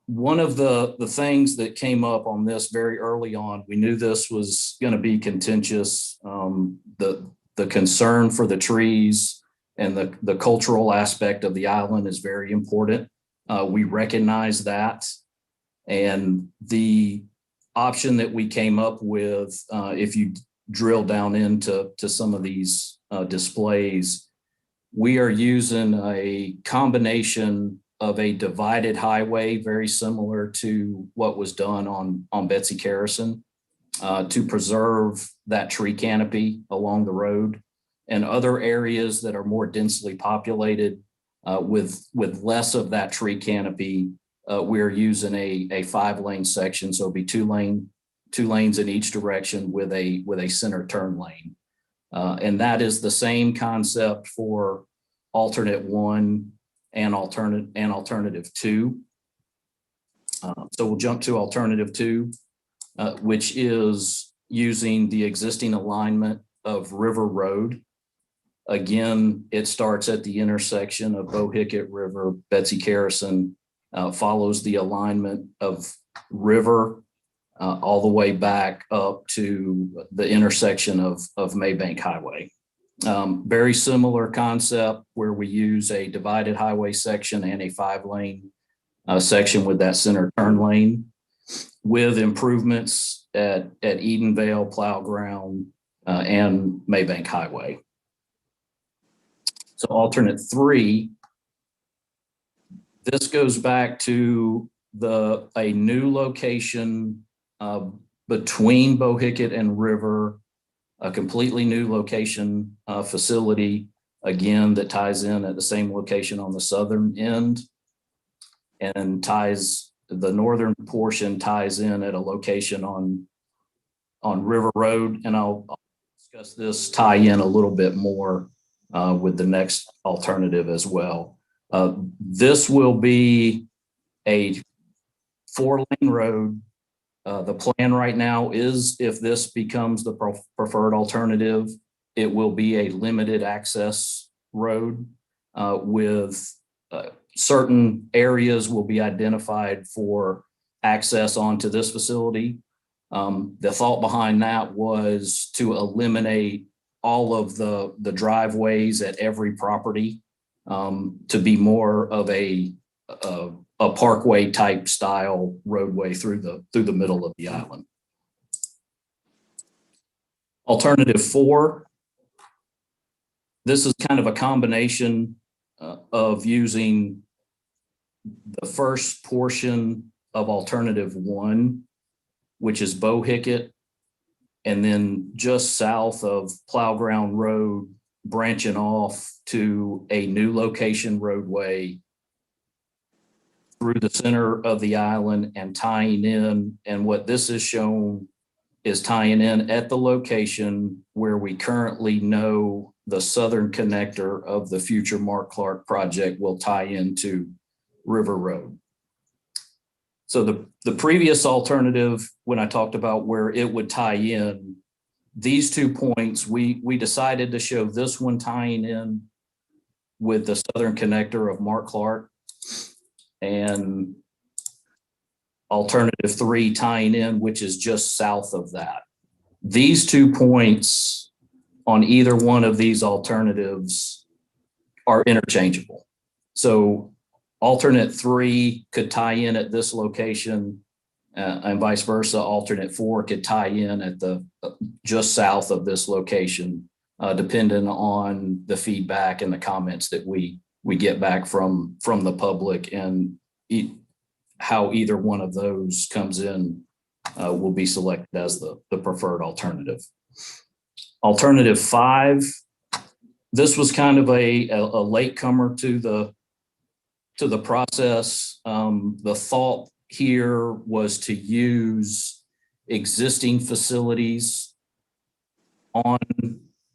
One of the things that came up on this very early on, we knew this was going to be contentious. The concern for the trees and the cultural aspect of the island is very important. We recognize that. And the option that we came up with, if you drill down into some of these displays, we are using a combination of a divided highway, very similar to what was done on Betsy Carrison, to preserve that tree canopy along the road, and other areas that are more densely populated with less of that tree canopy. We're using a 5-lane section, so it'll be 2 lanes in each direction with a center turn lane. And that is the same concept for alternate 1 and alternative 2. So we'll jump to alternative 2, which is using the existing alignment of River Road. Again, it starts at the intersection of Bohicket River, Betsy Carrison, follows the alignment of River all the way back up to the intersection of Maybank Highway. Very similar concept where we use a divided highway section and a 5-lane section with that center turn lane, with improvements at Edenvale, Plow Ground, and Maybank Highway. So alternate 3, this goes back to a new location between Bohicket and River, a completely new location facility, again, that ties in at the same location on the southern end, and the northern portion ties in at a location on River Road. And I'll discuss this tie in a little bit more with the next alternative as well. This will be a 4-lane road. The plan right now is, if this becomes the preferred alternative, it will be a limited access road with certain areas will be identified for access onto this facility. The thought behind that was to eliminate all of the driveways at every property to be more of a parkway type style roadway through the middle of the island. Alternative 4, this is kind of a combination of using the first portion of alternative 1, which is Bohicket, and then just south of Plowground Road, branching off to a new location roadway through the center of the island and tying in. And what this is shown is tying in at the location where we currently know the southern connector of the future Mark Clark project will tie into River Road. So the previous alternative, when I talked about where it would tie in, these 2 points, we decided to show this one tying in with the southern connector of Mark Clark, and alternative 3 tying in, which is just south of that. These 2 points on either one of these alternatives are interchangeable. So alternate 3 could tie in at this location, and vice versa. Alternate 4 could tie in at the just south of this location, depending on the feedback and the comments that we get back from the public, and how either one of those comes in will be selected as the preferred alternative. Alternative 5, this was kind of a latecomer to the process. The thought here was to use existing facilities on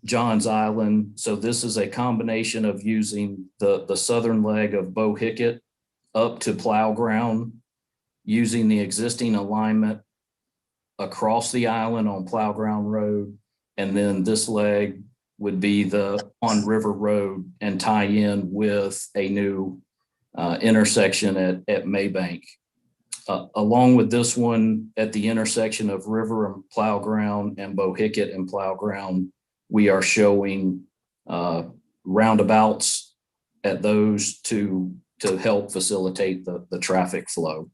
Johns Island. So this is a combination of using the southern leg of Bohicket up to Plowground, using the existing alignment across the island on Plowground Road, and then this leg would be on River Road and tie in with a new intersection at Maybank. Along with this one, at the intersection of River and Plowground and Bohicket and Plowground, we are showing roundabouts at those to help facilitate the traffic flow.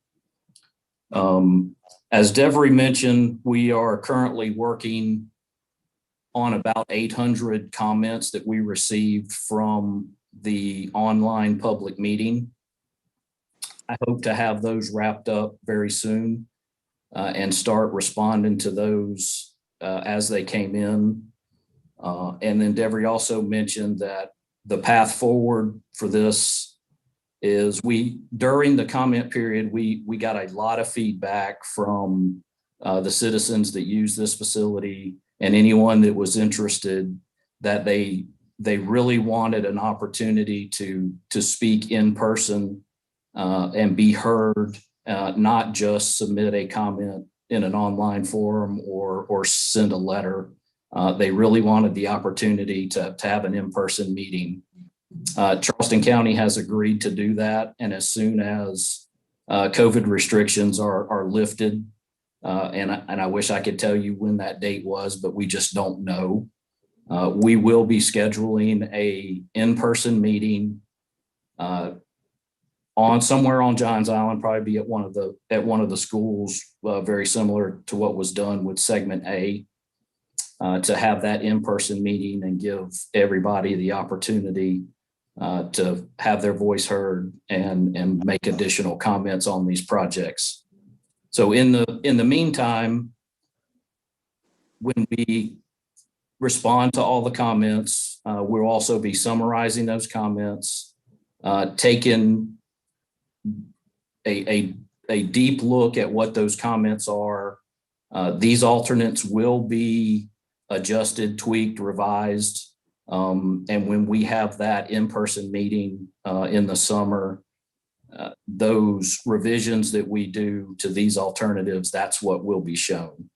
As Devery mentioned, we are currently working on about 800 comments that we received from the online public meeting. I hope to have those wrapped up very soon and start responding to those as they came in. And then Devery also mentioned that the path forward for this is during the comment period, we got a lot of feedback from the citizens that use this facility and anyone that was interested, that they really wanted an opportunity to speak in person and be heard, not just submit a comment in an online forum or send a letter. They really wanted the opportunity to have an in-person meeting. Charleston County has agreed to do that, and as soon as COVID restrictions are lifted, and I wish I could tell you when that date was, but we just don't know. We will be scheduling a in-person meeting somewhere on Johns Island, probably be at one of the schools, very similar to what was done with segment A, to have that in-person meeting and give everybody the opportunity to have their voice heard and make additional comments on these projects. So in the meantime, when we respond to all the comments, we'll also be summarizing those comments, taking a deep look at what those comments are. These alternates will be adjusted, tweaked, revised. And when we have that in-person meeting in the summer, those revisions that we do to these alternatives, that's what will be shown.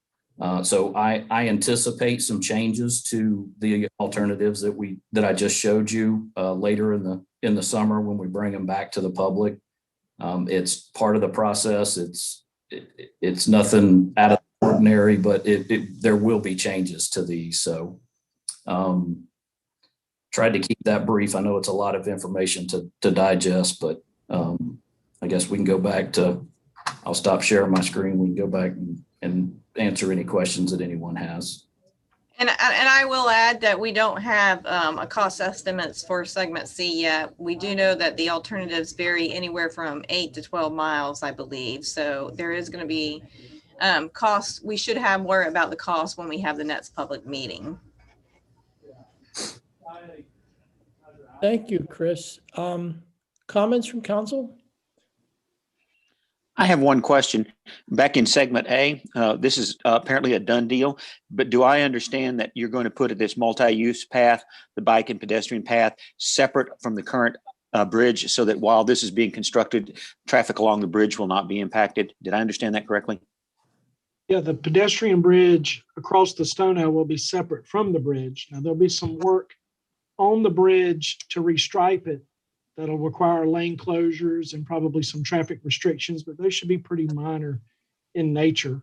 So I anticipate some changes to the alternatives that I just showed you later in the summer when we bring them back to the public. It's part of the process. It's nothing out of the ordinary, but there will be changes to these. So tried to keep that brief. I know it's a lot of information to digest, but I guess we can go back to, I'll stop sharing my screen. We can go back and answer any questions that anyone has. And I will add that we don't have a cost estimates for segment C yet. We do know that the alternatives vary anywhere from 8 to 12 miles, I believe. So there is going to be cost. We should have more about the cost when we have the next public meeting. Thank you, Chris. Comments from council? I have one question. Back in segment A, this is apparently a done deal, but do I understand that you're going to put this multi-use path, the bike and pedestrian path, separate from the current bridge so that while this is being constructed, traffic along the bridge will not be impacted? Did I understand that correctly? Yeah, the pedestrian bridge across the Stonehill will be separate from the bridge. Now, there'll be some work on the bridge to restripe it. That'll require lane closures and probably some traffic restrictions, but those should be pretty minor in nature.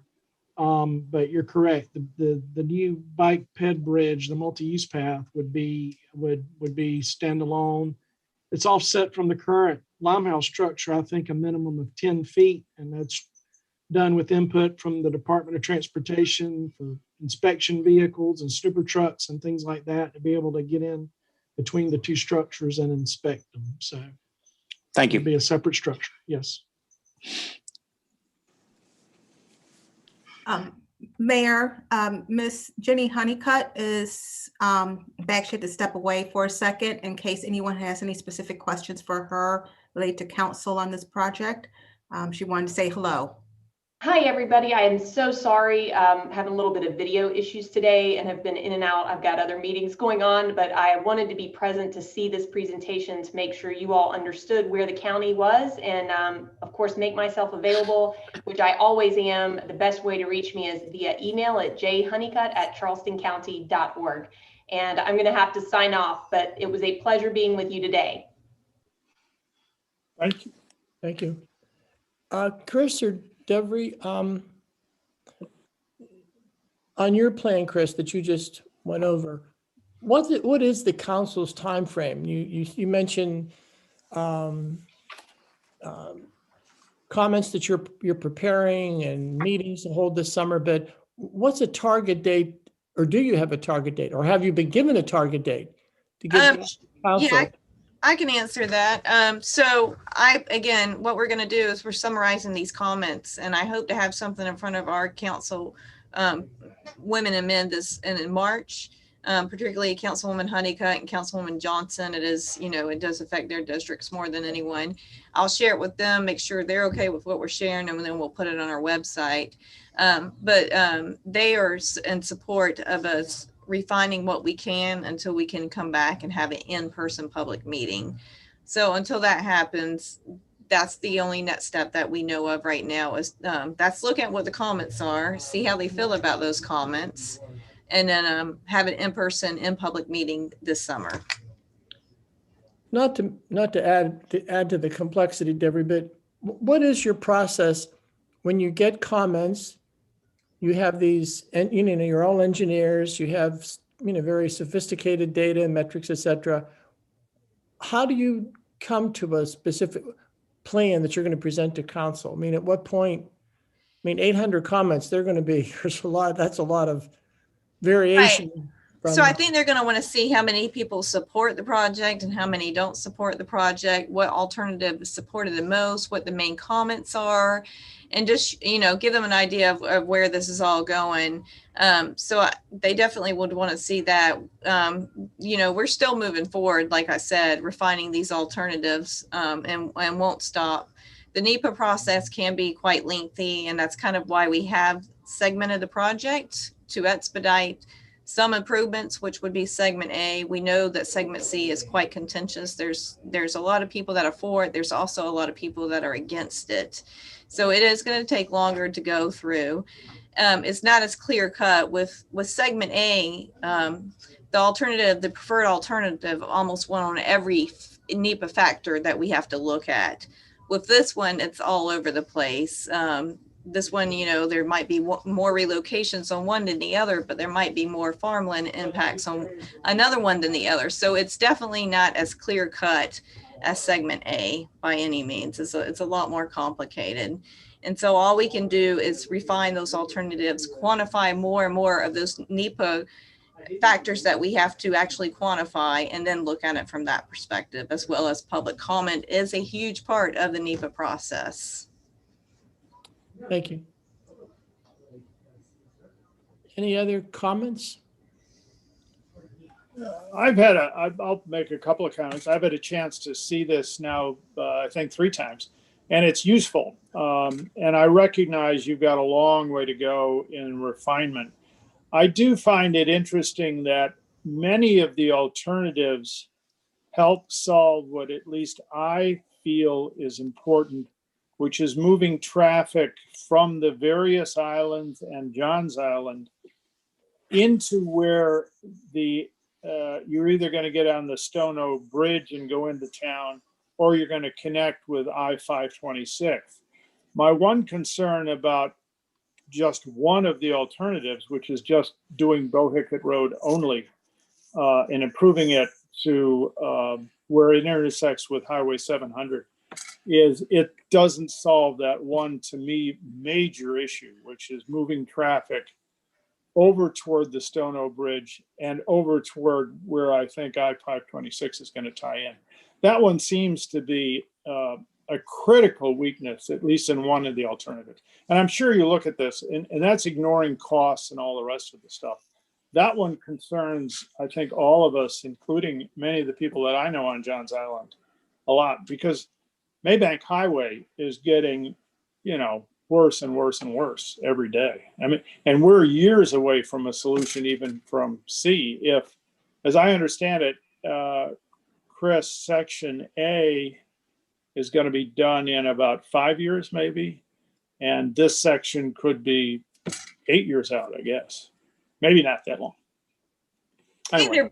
But you're correct. The new bike ped bridge, the multi-use path would be standalone. It's offset from the current Limehouse structure, I think a minimum of 10 feet, and that's done with input from the Department of Transportation for inspection vehicles and snooper trucks and things like that to be able to get in between the two structures and inspect them. So thank you. It'd be a separate structure. Yes. Mayor, Miss Jenny Honeycutt is back. She had to step away for a second in case anyone has any specific questions for her related to council on this project. She wanted to say hello. Hi, everybody. I am so sorry. Having a little bit of video issues today and have been in and out. I've got other meetings going on, but I wanted to be present to see this presentation to make sure you all understood where the county was and, of course, make myself available, which I always am. The best way to reach me is via email at jhoneycutt@charlestoncounty.org. And I'm going to have to sign off, but it was a pleasure being with you today. Thank you. Thank you. Chris or Devery, on your plan, Chris, that you just went over, what is the council's time frame? You mentioned comments that you're preparing and meetings to hold this summer, but what's a target date, or do you have a target date, or have you been given a target date to give council? Yeah, I can answer that. So again, what we're going to do is we're summarizing these comments, and I hope to have something in front of our council, women and men in March, particularly Councilwoman Honeycutt and Councilwoman Johnson. It is, it does affect their districts more than anyone. I'll share it with them, make sure they're okay with what we're sharing, and then we'll put it on our website. But they are in support of us refining what we can until we can come back and have an in-person public meeting. So until that happens, that's the only next step that we know of right now is that's look at what the comments are, see how they feel about those comments, and then have an in-person, in-public meeting this summer. Not to add to the complexity, Devery, but what is your process when you get comments? You have these, and you're all engineers, you have very sophisticated data and metrics, et cetera. How do you come to a specific plan that you're going to present to council? I mean, at what point, 800 comments, they're going to be, that's a lot of variation. Right. From, so I think they're going to want to see how many people support the project and how many don't support the project, what alternative is supported the most, what the main comments are, and just, give them an idea of where this is all going. So they definitely would want to see that. We're still moving forward, like I said, refining these alternatives and won't stop. The NEPA process can be quite lengthy, and that's kind of why we have segmented the project to expedite some improvements, which would be segment A. We know that segment C is quite contentious. There's a lot of people that are for it. There's also a lot of people that are against it. So it is going to take longer to go through. It's not as clear cut with segment A. The preferred alternative almost went on every NEPA factor that we have to look at. With this one, it's all over the place. this one, there might be more relocations on one than the other, but there might be more farmland impacts on another one than the other. So it's definitely not as clear cut as segment A by any means. It's a lot more complicated. And so all we can do is refine those alternatives, quantify more and more of those NEPA factors that we have to actually quantify, and then look at it from that perspective, as well as public comment is a huge part of the NEPA process. Thank you. Any other comments? I'll make a couple of comments. I've had a chance to see this now, I think 3 times, and it's useful. And I recognize you've got a long way to go in refinement. I do find it interesting that many of the alternatives help solve what at least I feel is important, which is moving traffic from the various islands and Johns Island into where you're either going to get on the Stono Bridge and go into town, or you're going to connect with I-526. My one concern about just one of the alternatives, which is just doing Bohicket Road only and improving it to where it intersects with Highway 700, is it doesn't solve that one, to me, major issue, which is moving traffic over toward the Stono Bridge and over toward where I think I-526 is going to tie in. That one seems to be a critical weakness, at least in one of the alternatives. And I'm sure you look at this, and that's ignoring costs and all the rest of the stuff. That one concerns, I think, all of us, including many of the people that I know on Johns Island, a lot, because Maybank Highway is getting, worse and worse and worse every day. I mean, and we're years away from a solution, even from C. If, as I understand it, Chris, Section A is going to be done in about 5 years, maybe. And this section could be 8 years out, I guess. Maybe not that long. I think Anyway.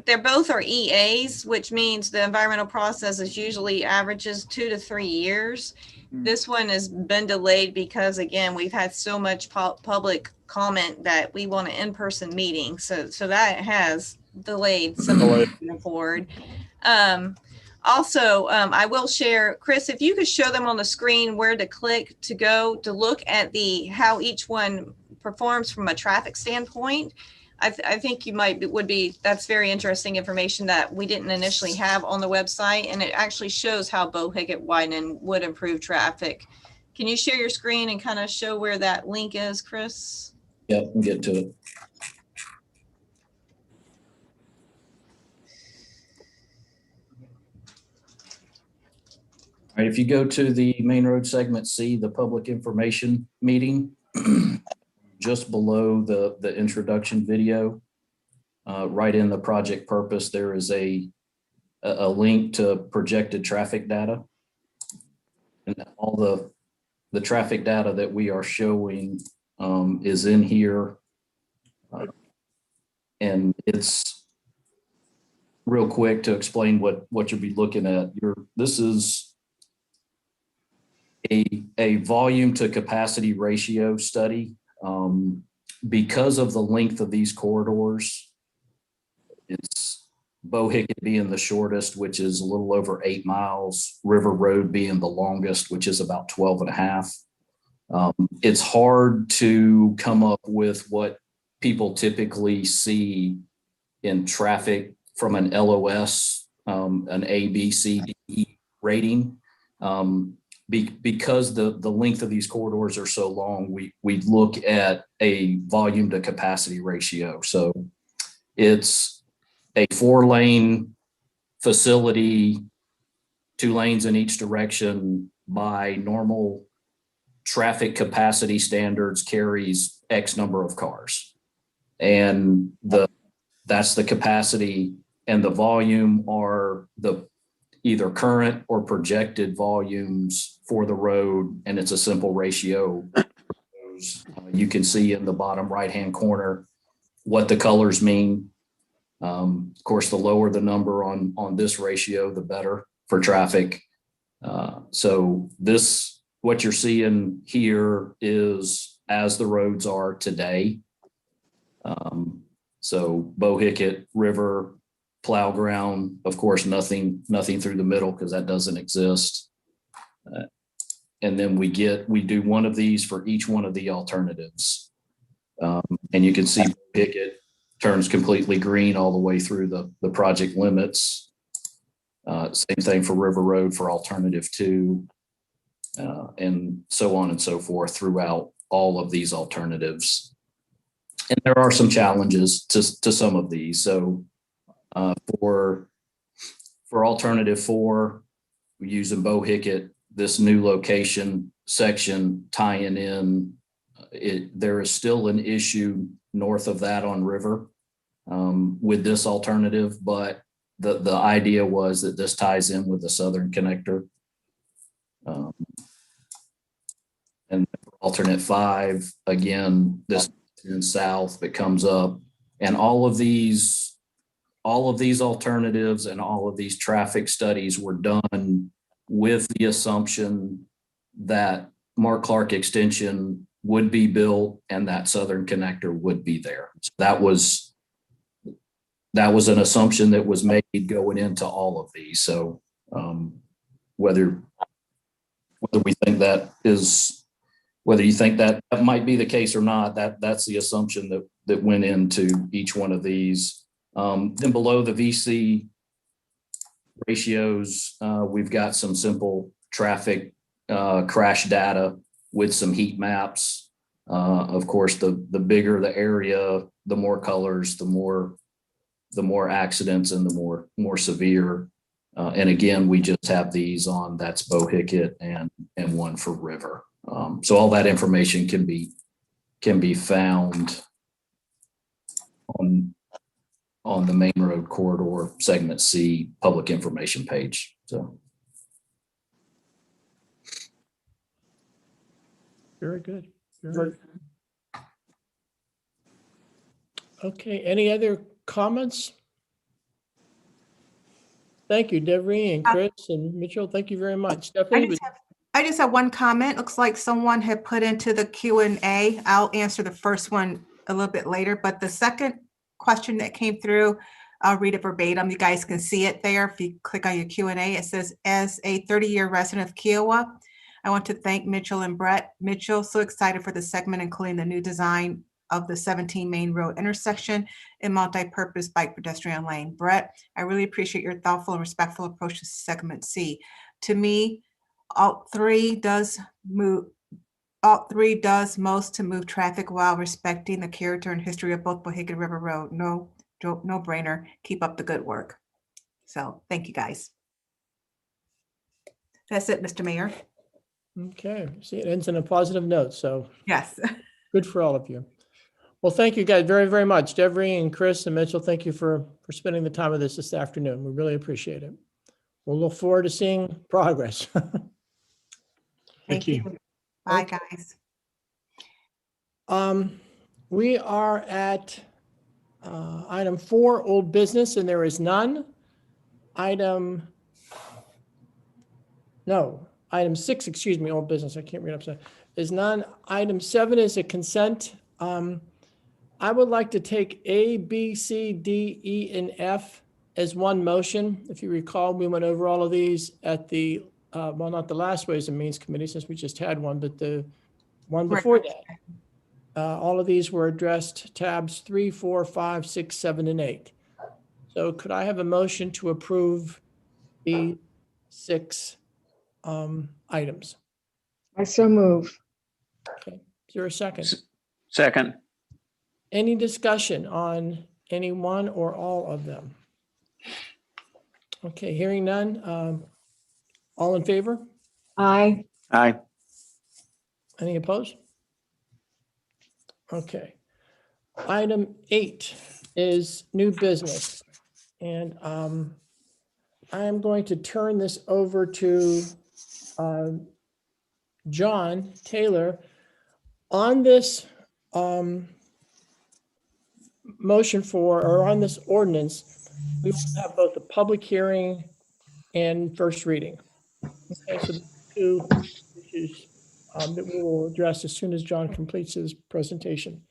they're both are EAs, which means the environmental process is usually averages 2 to 3 years. This one has been delayed because, again, we've had so much public comment that we want an in-person meeting. So that has delayed some moving forward. Also, I will share, Chris, if you could show them on the screen where to click to go to look at how each one performs from a traffic standpoint. I think you that's very interesting information that we didn't initially have on the website, and it actually shows how Bohicket widening would improve traffic. Can you share your screen and kind of show where that link is, Chris? Yep, we'll get to it. All right, if you go to the main road segment C, the public information meeting, just below the introduction video, right in the project purpose, there is a link to projected traffic data. And all the traffic data that we are showing is in here. And it's real quick to explain what you'll be looking at. This is a volume to capacity ratio study. Because of the length of these corridors, it's Bohicket being the shortest, which is a little over 8 miles, River Road being the longest, which is about 12 and a half. It's hard to come up with what people typically see in traffic from an LOS, an A, B, C, D, E rating. Because the length of these corridors are so long, we look at a volume to capacity ratio. So it's a 4-lane facility, 2 lanes in each direction, by normal traffic capacity standards carries X number of cars. And that's the capacity, and the volume are the either current or projected volumes for the road, and it's a simple ratio. You can see in the bottom right-hand corner what the colors mean. Of course, the lower the number on this ratio, the better for traffic. So this what you're seeing here is as the roads are today. So Bohicket River, plow ground, of course, nothing through the middle because that doesn't exist. And then we do one of these for each one of the alternatives. And you can see Bohicket turns completely green all the way through the project limits. Same thing for River Road for alternative 2, and so on and so forth throughout all of these alternatives. And there are some challenges to some of these. So for alternative 4, we're using Bohicket, this new location section tying in. There is still an issue north of that on River with this alternative, but the idea was that this ties in with the southern connector. And for alternate 5, again, this in south that comes up, and all of these alternatives and all of these traffic studies were done with the assumption that Mark Clark Extension would be built and that southern connector would be there. So that was an assumption that was made going into all of these. So whether we think that is, whether you think that might be the case or not, that's the assumption that went into each one of these. Then below the VC ratios, we've got some simple traffic crash data with some heat maps. Of course, the bigger the area, the more colors, the more accidents and the more severe. And again, we just have these on, that's Bohicket and one for River. So all that information can be found on the main road corridor segment C public information page. So Very good. Very good. Okay, any other comments? Thank you, Devery and Chris and Mitchell. Thank you very much. Stephanie? I just have one comment. Looks like someone had put into the Q&A. I'll answer the first one a little bit later, but the second question that came through, I'll read it verbatim. You guys can see it there. If you click on your Q&A, it says, as a 30-year resident of Kiowa, I want to thank Mitchell and Brett. Mitchell, so excited for the segment, including the new design of the 17 Main Road intersection and multi-purpose bike pedestrian lane. Brett, I really appreciate your thoughtful and respectful approach to segment C. To me, Alt 3 does most to move traffic while respecting the character and history of both Bohicket River Road. No brainer. Keep up the good work. So thank you, guys. That's it, Mr. Mayor. Okay, see, it ends on a positive note, so Yes. good for all of you. Well, thank you guys very, very much. Devery and Chris and Mitchell, thank you for spending the time with us this afternoon. We really appreciate it. We'll look forward to seeing progress. Thank you. Bye, guys. We are at item 4, old business, and there is none. Item 6, excuse me, old business. I can't read upside. Is none. Item 7 is a consent. I would like to take A, B, C, D, E, and F as one motion. If you recall, we went over all of these at the, well, not the last Ways and Means Committee, since we just had one, but the one before that. All of these were addressed tabs 3, 4, 5, 6, 7, and 8. So could I have a motion to approve the 6 items? I so move. Okay, is there a second? Second. Any discussion on any one or all of them? Okay, hearing none. All in favor? Aye. Aye. Any opposed? Okay. Item 8 is new business. And I am going to turn this over to John Taylor. On this motion for, or on this ordinance, we will have both a public hearing and first reading. Okay, so the two issues that we will address as soon as John completes his presentation.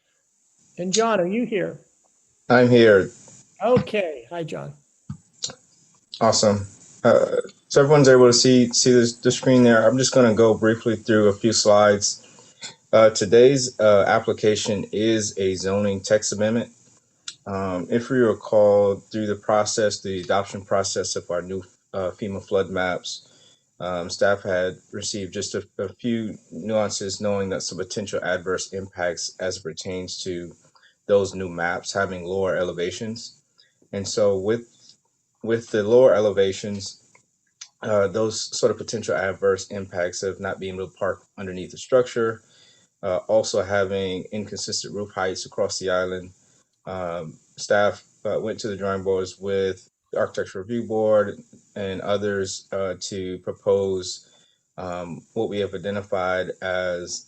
And John, are you here? I'm here. Okay. Hi, John. Awesome. So everyone's able to see the screen there. I'm just going to go briefly through a few slides. Today's application is a zoning text amendment. If you recall, through the adoption process of our new FEMA flood maps, staff had received just a few nuances, knowing that some potential adverse impacts as it pertains to those new maps having lower elevations. And so with the lower elevations, those sort of potential adverse impacts of not being able to park underneath the structure, also having inconsistent roof heights across the island. Staff went to the drawing boards with the Architectural Review Board and others to propose what we have identified as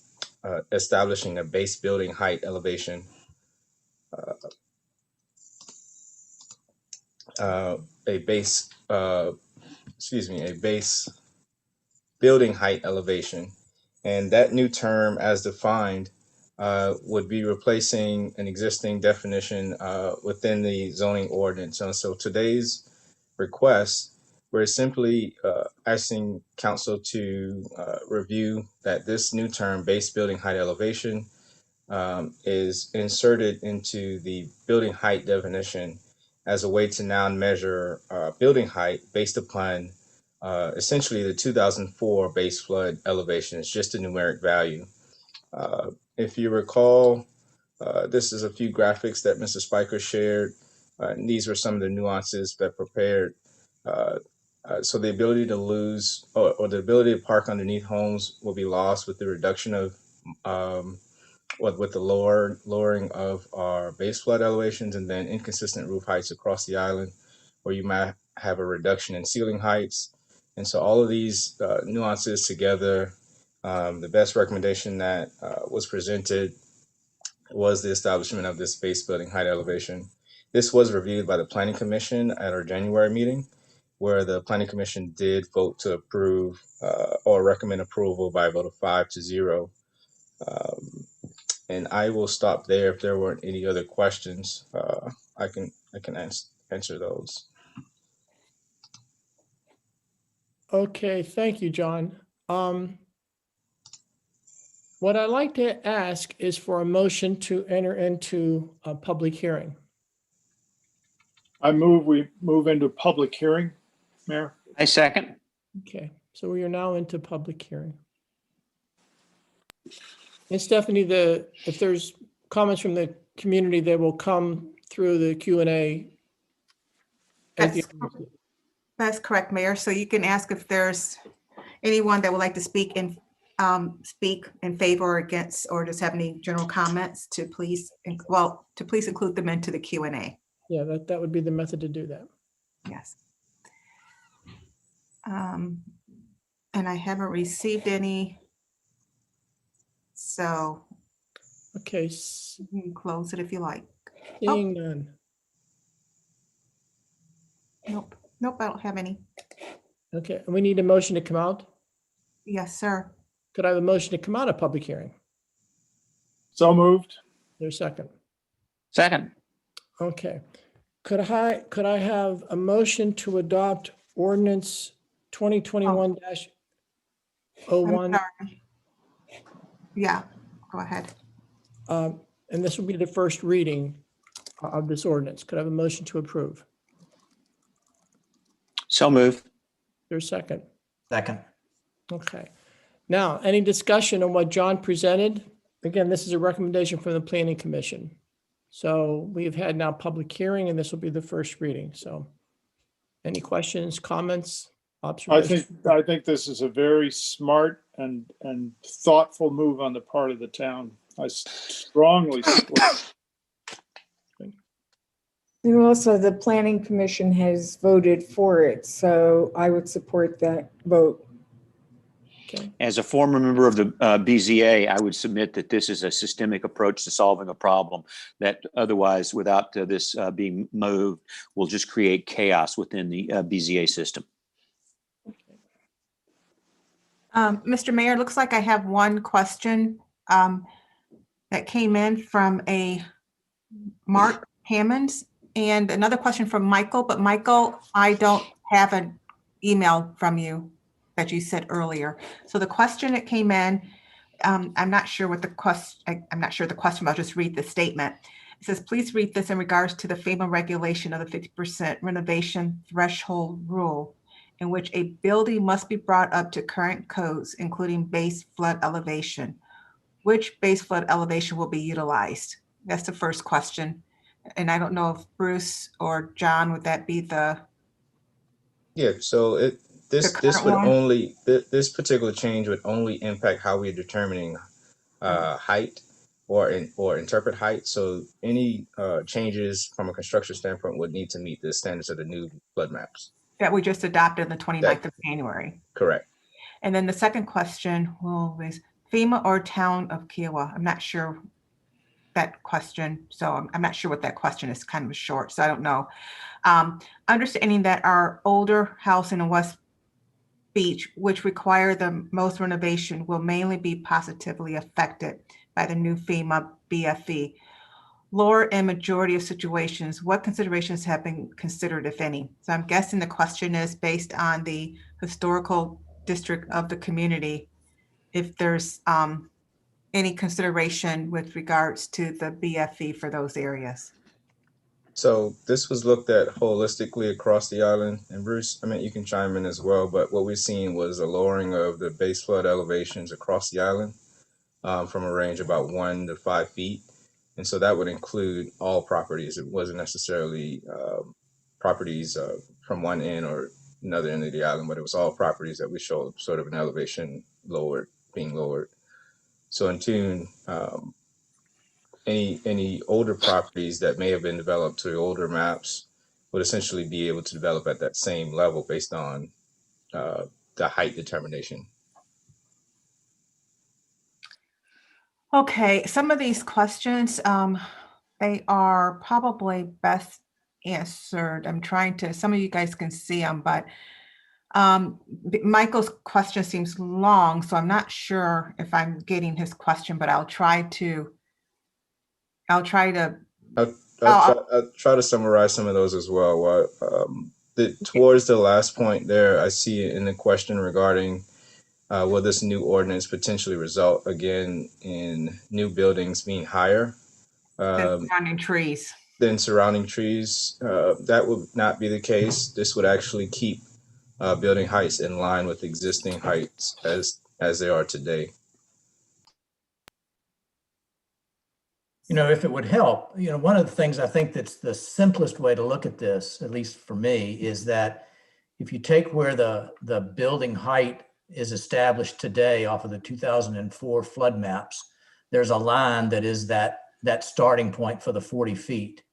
establishing a base building height elevation. A base building height elevation. And that new term, as defined, would be replacing an existing definition within the zoning ordinance. And so today's request, we're simply asking council to review that this new term, base building height elevation, is inserted into the building height definition as a way to now measure building height based upon essentially the 2004 base flood elevation. It's just a numeric value. If you recall, this is a few graphics that Mr. Spiker shared. And these were some of the nuances that prepared. So the ability to lose or the ability to park underneath homes will be lost with the reduction of with the lowering of our base flood elevations, and then inconsistent roof heights across the island, where you might have a reduction in ceiling heights. And so all of these nuances together, the best recommendation that was presented was the establishment of this base building height elevation. This was reviewed by the Planning Commission at our January meeting, where the Planning Commission did vote to approve or recommend approval by a vote of 5-0. And I will stop there. If there weren't any other questions, I can answer those. Okay, thank you, John. What I'd like to ask is for a motion to enter into a public hearing. We move into public hearing, Mayor. I second. Okay, so we are now into public hearing. And Stephanie, if there's comments from the community, they will come through the Q&A. That's correct, Mayor. So you can ask if there's anyone that would like to speak in favor or against, or just have any general comments to please include them into the Q&A. Yeah, that would be the method to do that. Yes. And I haven't received any. So okay, you can close it if you like. Seeing none. Nope, I don't have any. Okay, and we need a motion to come out. Yes, sir. Could I have a motion to come out of public hearing? So moved. There's a second. Second. Okay. Could I have a motion to adopt ordinance 2021-01? I'm sorry. Yeah, go ahead. And this will be the first reading of this ordinance. Could I have a motion to approve? So moved. There's a second. Second. Okay. Now, any discussion on what John presented? Again, this is a recommendation from the Planning Commission. So we've had now public hearing, and this will be the first reading. So any questions, comments, observations? I think this is a very smart and thoughtful move on the part of the town. I strongly support it. And also the Planning Commission has voted for it, so I would support that vote. Okay. As a former member of the BZA, I would submit that this is a systemic approach to solving a problem that otherwise, without this being moved, will just create chaos within the BZA system. Mr. Mayor, looks like I have one question that came in from a Mark Hammonds and another question from Michael, but Michael, I don't have an email from you that you said earlier. So the question that came in, I'm not sure what the question, I'm not sure the question, but I'll just read the statement. It says, please read this in regards to the FEMA regulation of the 50% renovation threshold rule, in which a building must be brought up to current codes, including base flood elevation. Which base flood elevation will be utilized? That's the first question. And I don't know if Bruce or John, would that be the Yeah, so this current would one? only, this particular change would only impact how we're determining height or interpret height. So any changes from a construction standpoint would need to meet the standards of the new flood maps. That we just adopted on the 29th of January. Correct. And then the second question is FEMA or town of Kiowa? I'm not sure that question. So I'm not sure what that question is, kind of short, so I don't know. Understanding that our older house in West Beach, which require the most renovation, will mainly be positively affected by the new FEMA BFE. Lower and majority of situations, what considerations have been considered, if any? So I'm guessing the question is based on the historical district of the community, if there's any consideration with regards to the BFE for those areas. So this was looked at holistically across the island. And Bruce, I mean, you can chime in as well, but what we're seeing was a lowering of the base flood elevations across the island from a range of about 1 to 5 feet. And so that would include all properties. It wasn't necessarily properties from one end or another end of the island, but it was all properties that we showed sort of an elevation being lowered. So in tune, any older properties that may have been developed to older maps would essentially be able to develop at that same level based on the height determination. Okay, some of these questions, they are probably best answered. I'm trying to, some of you guys can see them, but Michael's question seems long, so I'm not sure if I'm getting his question, but I'll try to. I'll try to summarize some of those as well. Towards the last point there, I see in the question regarding will this new ordinance potentially result again in new buildings being higher than surrounding trees? That would not be the case. This would actually keep building heights in line with existing heights as they are today. You know, if it would help, you know, one of the things I think that's the simplest way to look at this, at least for me, is that if you take where the building height is established today off of the 2004 flood maps, there's a line that is that starting point for the 40 feet.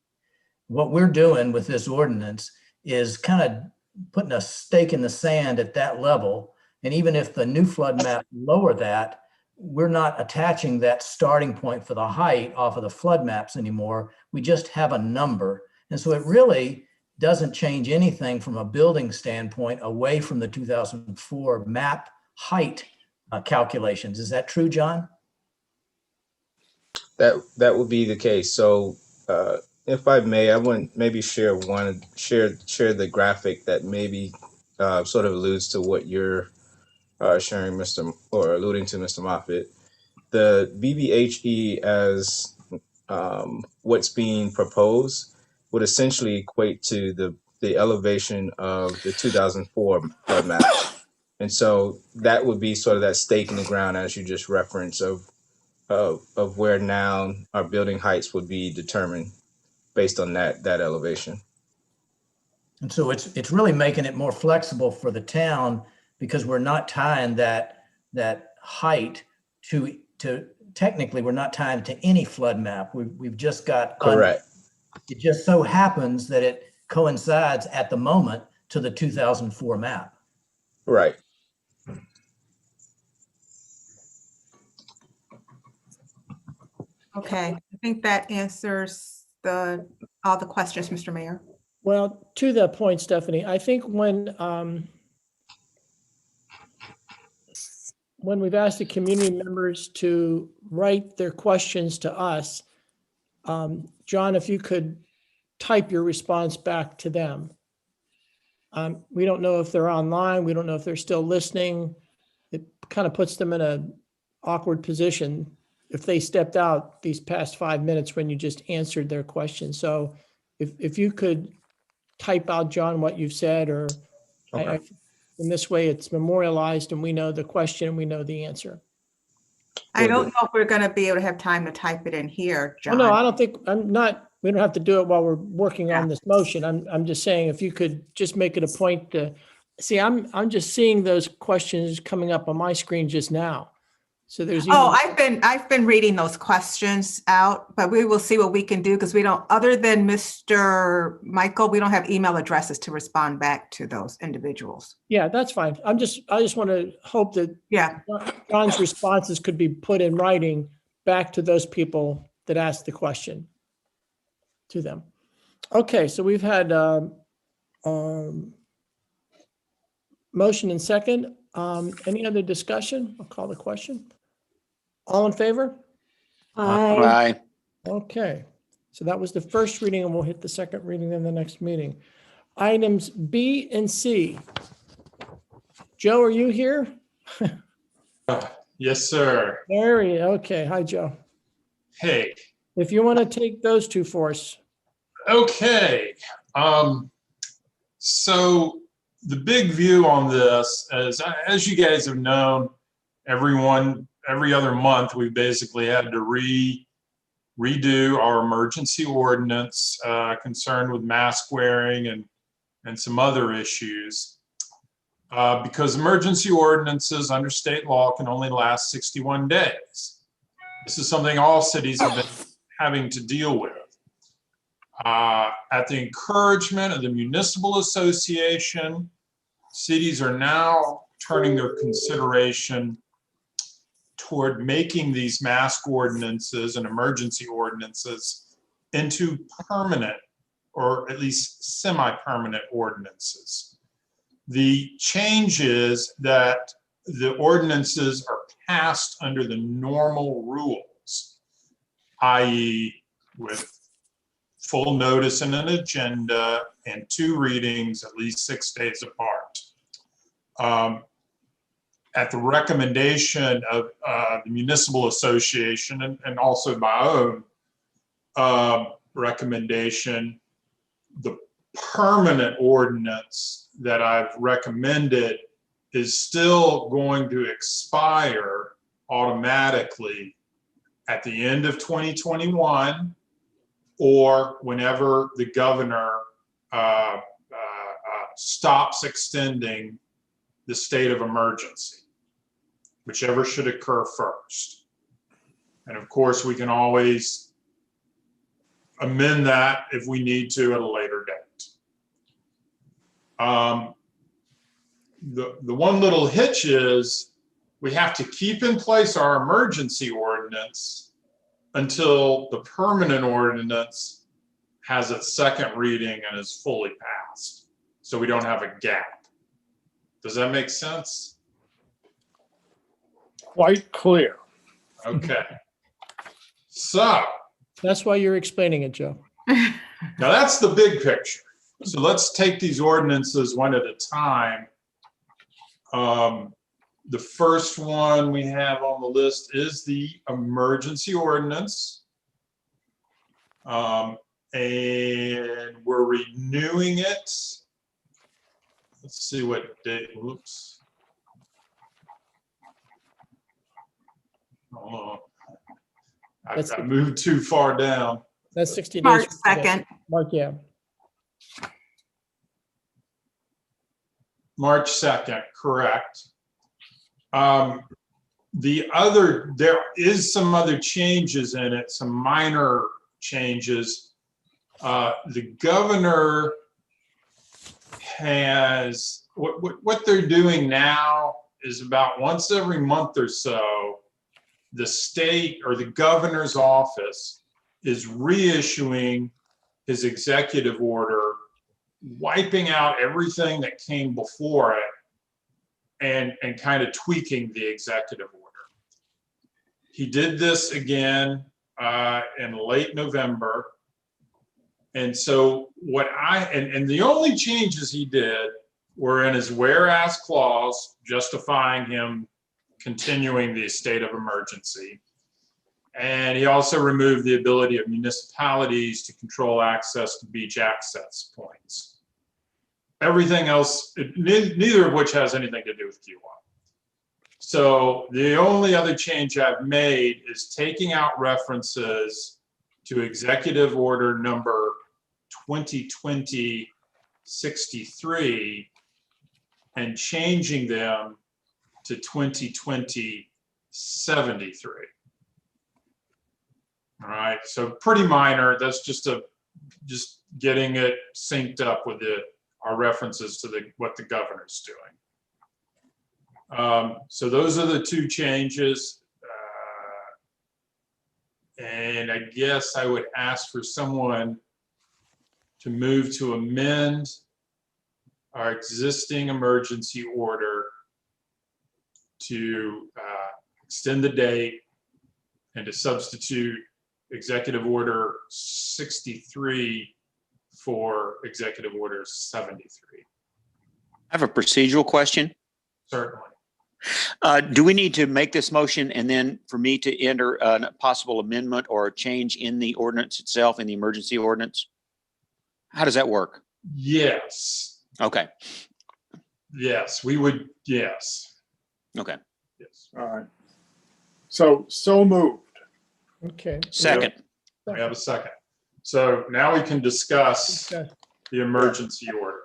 What we're doing with this ordinance is kind of putting a stake in the sand at that level. And even if the new flood map lower that, we're not attaching that starting point for the height off of the flood maps anymore. We just have a number. And so it really doesn't change anything from a building standpoint away from the 2004 map height calculations. Is that true, John? That would be the case. So if I may, I want maybe share the graphic that maybe sort of alludes to what you're sharing, alluding to, Mr. Moffitt. The BBHE as what's being proposed would essentially equate to the elevation of the 2004 flood map. And so that would be sort of that stake in the ground, as you just referenced, of where now our building heights would be determined based on that elevation. And so it's really making it more flexible for the town, because we're not tying that height to technically we're not tying it to any flood map. We've just got correct. It just so happens that it coincides at the moment to the 2004 map. Right. Okay, I think that answers all the questions, Mr. Mayor. Well, to that point, Stephanie, I think when when we've asked the community members to write their questions to us, John, if you could type your response back to them. We don't know if they're online. We don't know if they're still listening. It kind of puts them in an awkward position if they stepped out these past 5 minutes when you just answered their question. So if you could type out, John, what you've said, or Okay. in this way, it's memorialized and we know the question, we know the answer. I don't know if we're going to be able to have time to type it in here, Oh, John. no, I don't think, we don't have to do it while we're working on this motion. I'm just saying, if you could just make it a point to, see, I'm just seeing those questions coming up on my screen just now. So there's. Oh, I've been reading those questions out, but we will see what we can do because we don't, other than Mr. Michael, we don't have email addresses to respond back to those individuals. Yeah, that's fine. I just want to hope that John's responses could be put in writing back to those people that asked the question to them. Okay, so we've had motion and second. Any other discussion? I'll call the question. All in favor? Aye. Okay, so that was the first reading, and we'll hit the second reading in the next meeting. Items B and C. Joe, are you here? Yes, sir. There he is. Okay, hi, Joe. Hey. If you want to take those two for us. Okay. So the big view on this is, as you guys have known, every other month, we basically had to redo our emergency ordinance concerned with mask wearing and some other issues. Because emergency ordinances under state law can only last 61 days. This is something all cities have been having to deal with. At the encouragement of the Municipal Association, cities are now turning their consideration toward making these mask ordinances and emergency ordinances into permanent, or at least semi-permanent ordinances. The change is that the ordinances are passed under the normal rules, i.e. with full notice and an agenda and 2 readings at least 6 days apart. At the recommendation of the Municipal Association and also my own recommendation, the permanent ordinance that I've recommended is still going to expire automatically at the end of 2021 or whenever the governor stops extending the state of emergency, whichever should occur first. And of course, we can always amend that if we need to at a later date. The one little hitch is we have to keep in place our emergency ordinance until the permanent ordinance has its second reading and is fully passed, so we don't have a gap. Does that make sense? Quite clear. Okay. So. That's why you're explaining it, Joe. Now that's the big picture. So let's take these ordinances one at a time. The first one we have on the list is the emergency ordinance. And we're renewing it. Let's see what date, whoops. Oh, I moved too far down. That's 60 days. March 2nd. Mark, yeah. March 2nd, correct. There is some other changes in it, some minor changes. The governor has, what they're doing now is about once every month or so, the state or the governor's office is reissuing his executive order, wiping out everything that came before it and kind of tweaking the executive order. He did this again in late November. And so and the only changes he did were in his whereas clause, justifying him continuing the state of emergency. And he also removed the ability of municipalities to control access to beach access points. Everything else, neither of which has anything to do with Q1. So the only other change I've made is taking out references to Executive Order number 2020-63 and changing them to 2020-73. All right, so pretty minor. That's just getting it synced up with our references to what the governor's doing. So those are the two changes. And I guess I would ask for someone to move to amend our existing emergency order to extend the date and to substitute Executive Order 63 for Executive Order 73. I have a procedural question. Certainly. Do we need to make this motion and then for me to enter a possible amendment or a change in the ordinance itself, in the emergency ordinance? How does that work? Yes. Okay. Yes, we would. Yes. Okay. Yes. All right. So moved. Okay. Second. We have a second. So now we can discuss Okay. the emergency order.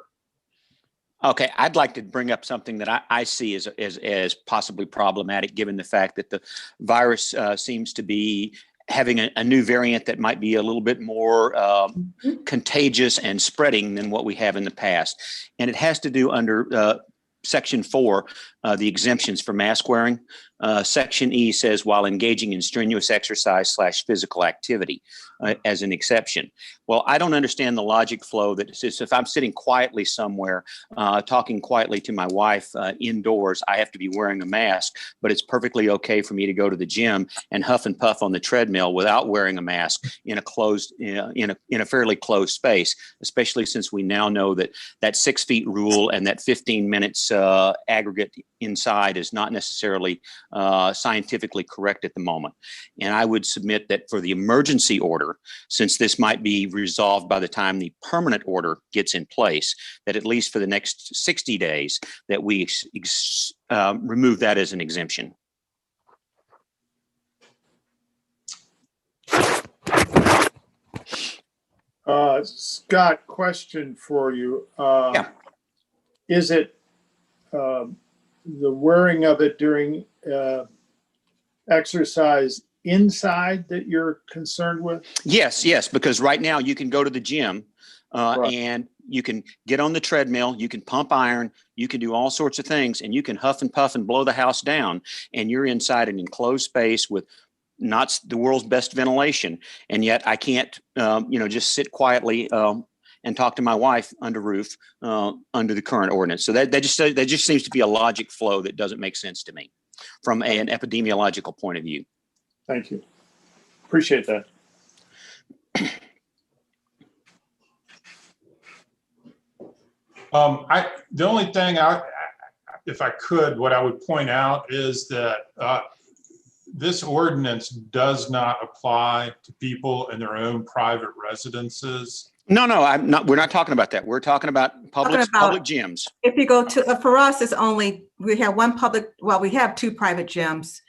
Okay, I'd like to bring up something that I see as possibly problematic, given the fact that the virus seems to be having a new variant that might be a little bit more contagious and spreading than what we have in the past. And it has to do under Section 4, the exemptions for mask wearing. Section E says while engaging in strenuous exercise / physical activity as an exception. Well, I don't understand the logic flow that says if I'm sitting quietly somewhere, talking quietly to my wife indoors, I have to be wearing a mask, but it's perfectly okay for me to go to the gym and huff and puff on the treadmill without wearing a mask in a closed, in a fairly closed space, especially since we now know that 6 feet rule and that 15 minutes aggregate inside is not necessarily scientifically correct at the moment. And I would submit that for the emergency order, since this might be resolved by the time the permanent order gets in place, that at least for the next 60 days, that we remove that as an exemption. Scott, question for you. Yeah. Is it the wearing of it during exercise inside that you're concerned with? Yes, because right now you can go to the gym Right. and you can get on the treadmill, you can pump iron, you can do all sorts of things, and you can huff and puff and blow the house down, and you're inside an enclosed space with not the world's best ventilation. And yet I can't, just sit quietly and talk to my wife under roof under the current ordinance. So that just seems to be a logic flow that doesn't make sense to me from an epidemiological point of view. Thank you. Appreciate that. The only thing if I could, what I would point out is that this ordinance does not apply to people in their own private residences. No, I'm not. We're not talking about that. We're talking about public gyms. If you go to, for us, it's only, we have one public, well, we have two private gyms.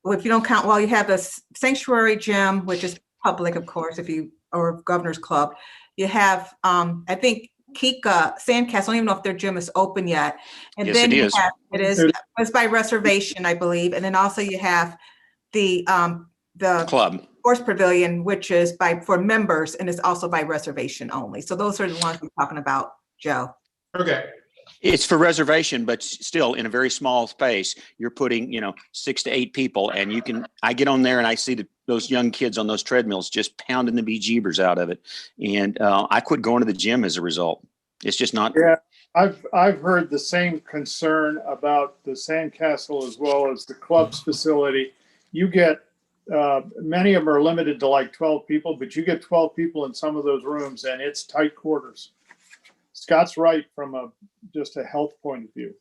Well, if you don't count, well, you have the sanctuary gym, which is public, of course, or Governor's Club. You have, I think, Kika, Sandcastle, I don't even know if their gym is open yet. And Yes, then it is. It's by reservation, I believe. And then also you have the Club. Sports Pavilion, which is for members, and it's also by reservation only. So those are the ones we're talking about, Joe. Okay. It's for reservation, but still in a very small space, you're putting, 6 to 8 people, and I get on there and I see those young kids on those treadmills just pounding the bejeebers out of it. And I quit going to the gym as a result. It's just not. Yeah. I've heard the same concern about the sandcastle as well as the club's facility. You get, many of them are limited to like 12 people, but you get 12 people in some of those rooms and it's tight quarters. Scott's right from just a health point of view.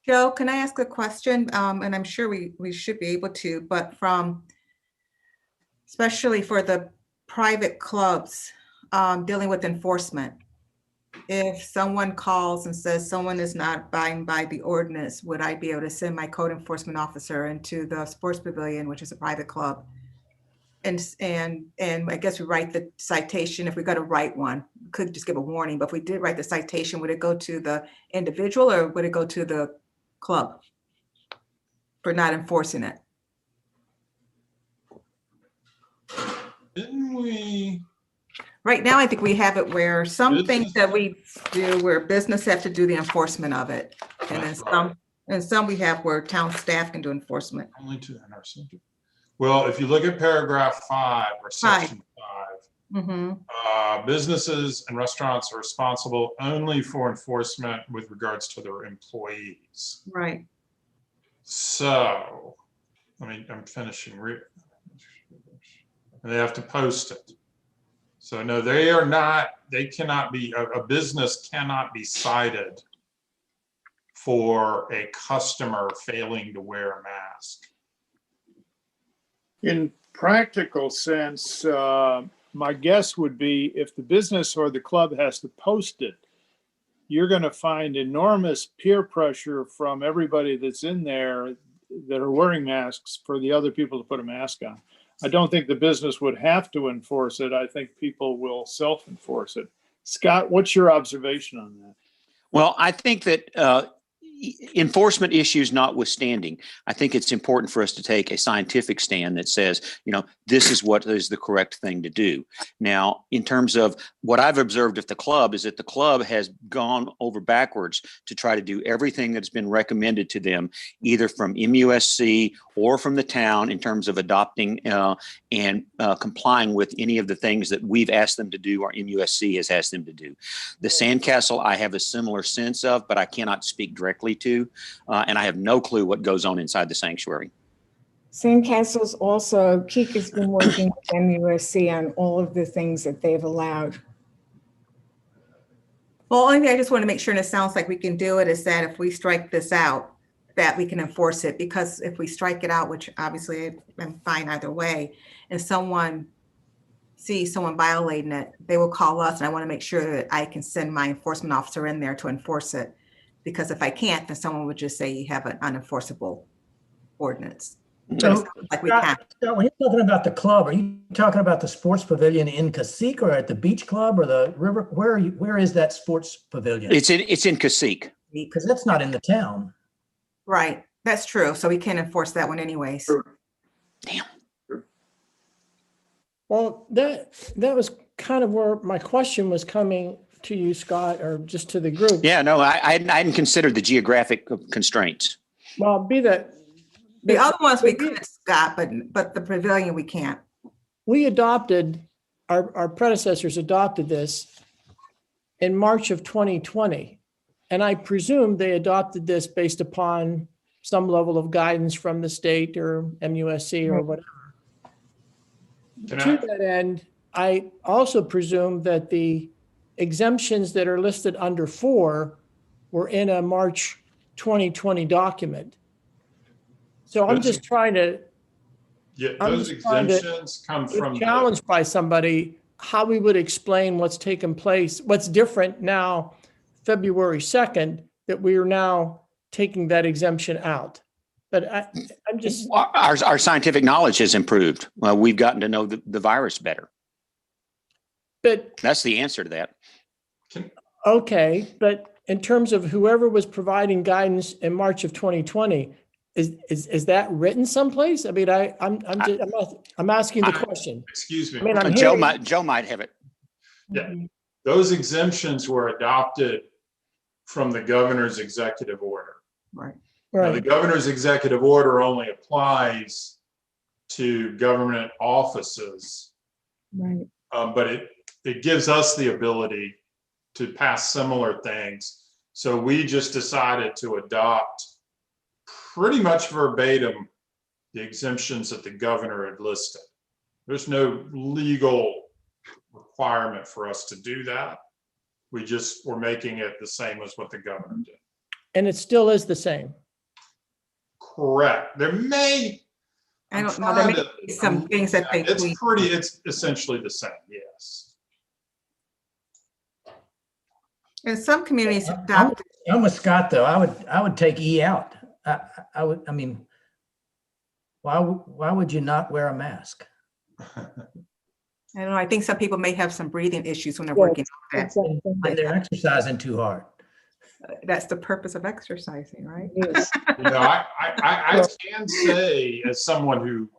Joe, can I ask a question? And I'm sure we should be able to, but especially for the private clubs, dealing with enforcement. If someone calls and says someone is not abiding by the ordinance, would I be able to send my code enforcement officer into the sports pavilion, which is a private club? And I guess we write the citation. If we got to write one, could just give a warning, but if we did write the citation, would it go to the individual or would it go to the club for not enforcing it? Didn't we? Right now, I think we have it where some things that we do where business have to do the enforcement of it. And then some we have where town staff can do enforcement. Only to in our subject. Well, if you look at paragraph 5 or section 5, businesses and restaurants are responsible only for enforcement with regards to their employees. Right. So, I'm finishing. And they have to post it. So no, they cannot be, a business cannot be cited for a customer failing to wear a mask. In practical sense, my guess would be if the business or the club has to post it, you're going to find enormous peer pressure from everybody that's in there that are wearing masks for the other people to put a mask on. I don't think the business would have to enforce it. I think people will self-enforce it. Scott, what's your observation on that? Well, I think that enforcement issues notwithstanding, I think it's important for us to take a scientific stand that says, this is what is the correct thing to do. Now, in terms of what I've observed at the club is that the club has gone over backwards to try to do everything that's been recommended to them, either from MUSC or from the town in terms of adopting and complying with any of the things that we've asked them to do or MUSC has asked them to do. The sandcastle, I have a similar sense of, but I cannot speak directly to, and I have no clue what goes on inside the sanctuary. Sandcastles also, Keek has been working with MUSC on all of the things that they've allowed. Well, only thing I just want to make sure, and it sounds like we can do it, is that if we strike this out, that we can enforce it. Because if we strike it out, which obviously I'm fine either way, and someone sees someone violating it, they will call us, and I want to make sure that I can send my enforcement officer in there to enforce it. Because if I can't, then someone would just say you have an unenforceable ordinance. So, like we can. Scott, when you're talking about the club, are you talking about the sports pavilion in Cacique or at the beach club or the river? Where is that sports pavilion? It's in Cacique. Because that's not in the town. Right, that's true. So we can't enforce that one anyways. Damn. Well, that was kind of where my question was coming to you, Scott, or just to the group. Yeah, no, I hadn't considered the geographic constraints. Well, be that. The other ones we could, Scott, but the pavilion we can't. We adopted, our predecessors adopted this in March of 2020. And I presume they adopted this based upon some level of guidance from the state or MUSC or whatever. To that end, I also presume that the exemptions that are listed under 4 were in a March 2020 document. So I'm just trying to. Yeah, those exemptions come from. Challenged by somebody, how we would explain what's taken place, what's different now, February 2nd, that we are now taking that exemption out. But I'm just. Our scientific knowledge has improved. Well, we've gotten to know the virus better. But that's the answer to that. Okay, but in terms of whoever was providing guidance in March of 2020, is that written someplace? I mean, I'm asking the question. Excuse me. I mean, Joe might have it. Yeah, those exemptions were adopted from the governor's executive order. Right. Now, the governor's executive order only applies to government offices. Right. But it gives us the ability to pass similar things So we just decided to adopt pretty much verbatim the exemptions that the governor had listed. There's no legal requirement for us to do that. We just were making it the same as what the governor did. And it still is the same. Correct. There may. I I'm don't know, there trying may to- be some things that they tweak. It's essentially the same, yes. And some communities I'm adopt, I'm with Scott, though. I would take E out. I mean, why would you not wear a mask? I don't know, I think some people may have some breathing issues when they're Yes, working on that. Exactly. And they're exercising too hard. That's the purpose of exercising, right? Yes. You know, I can say, as someone who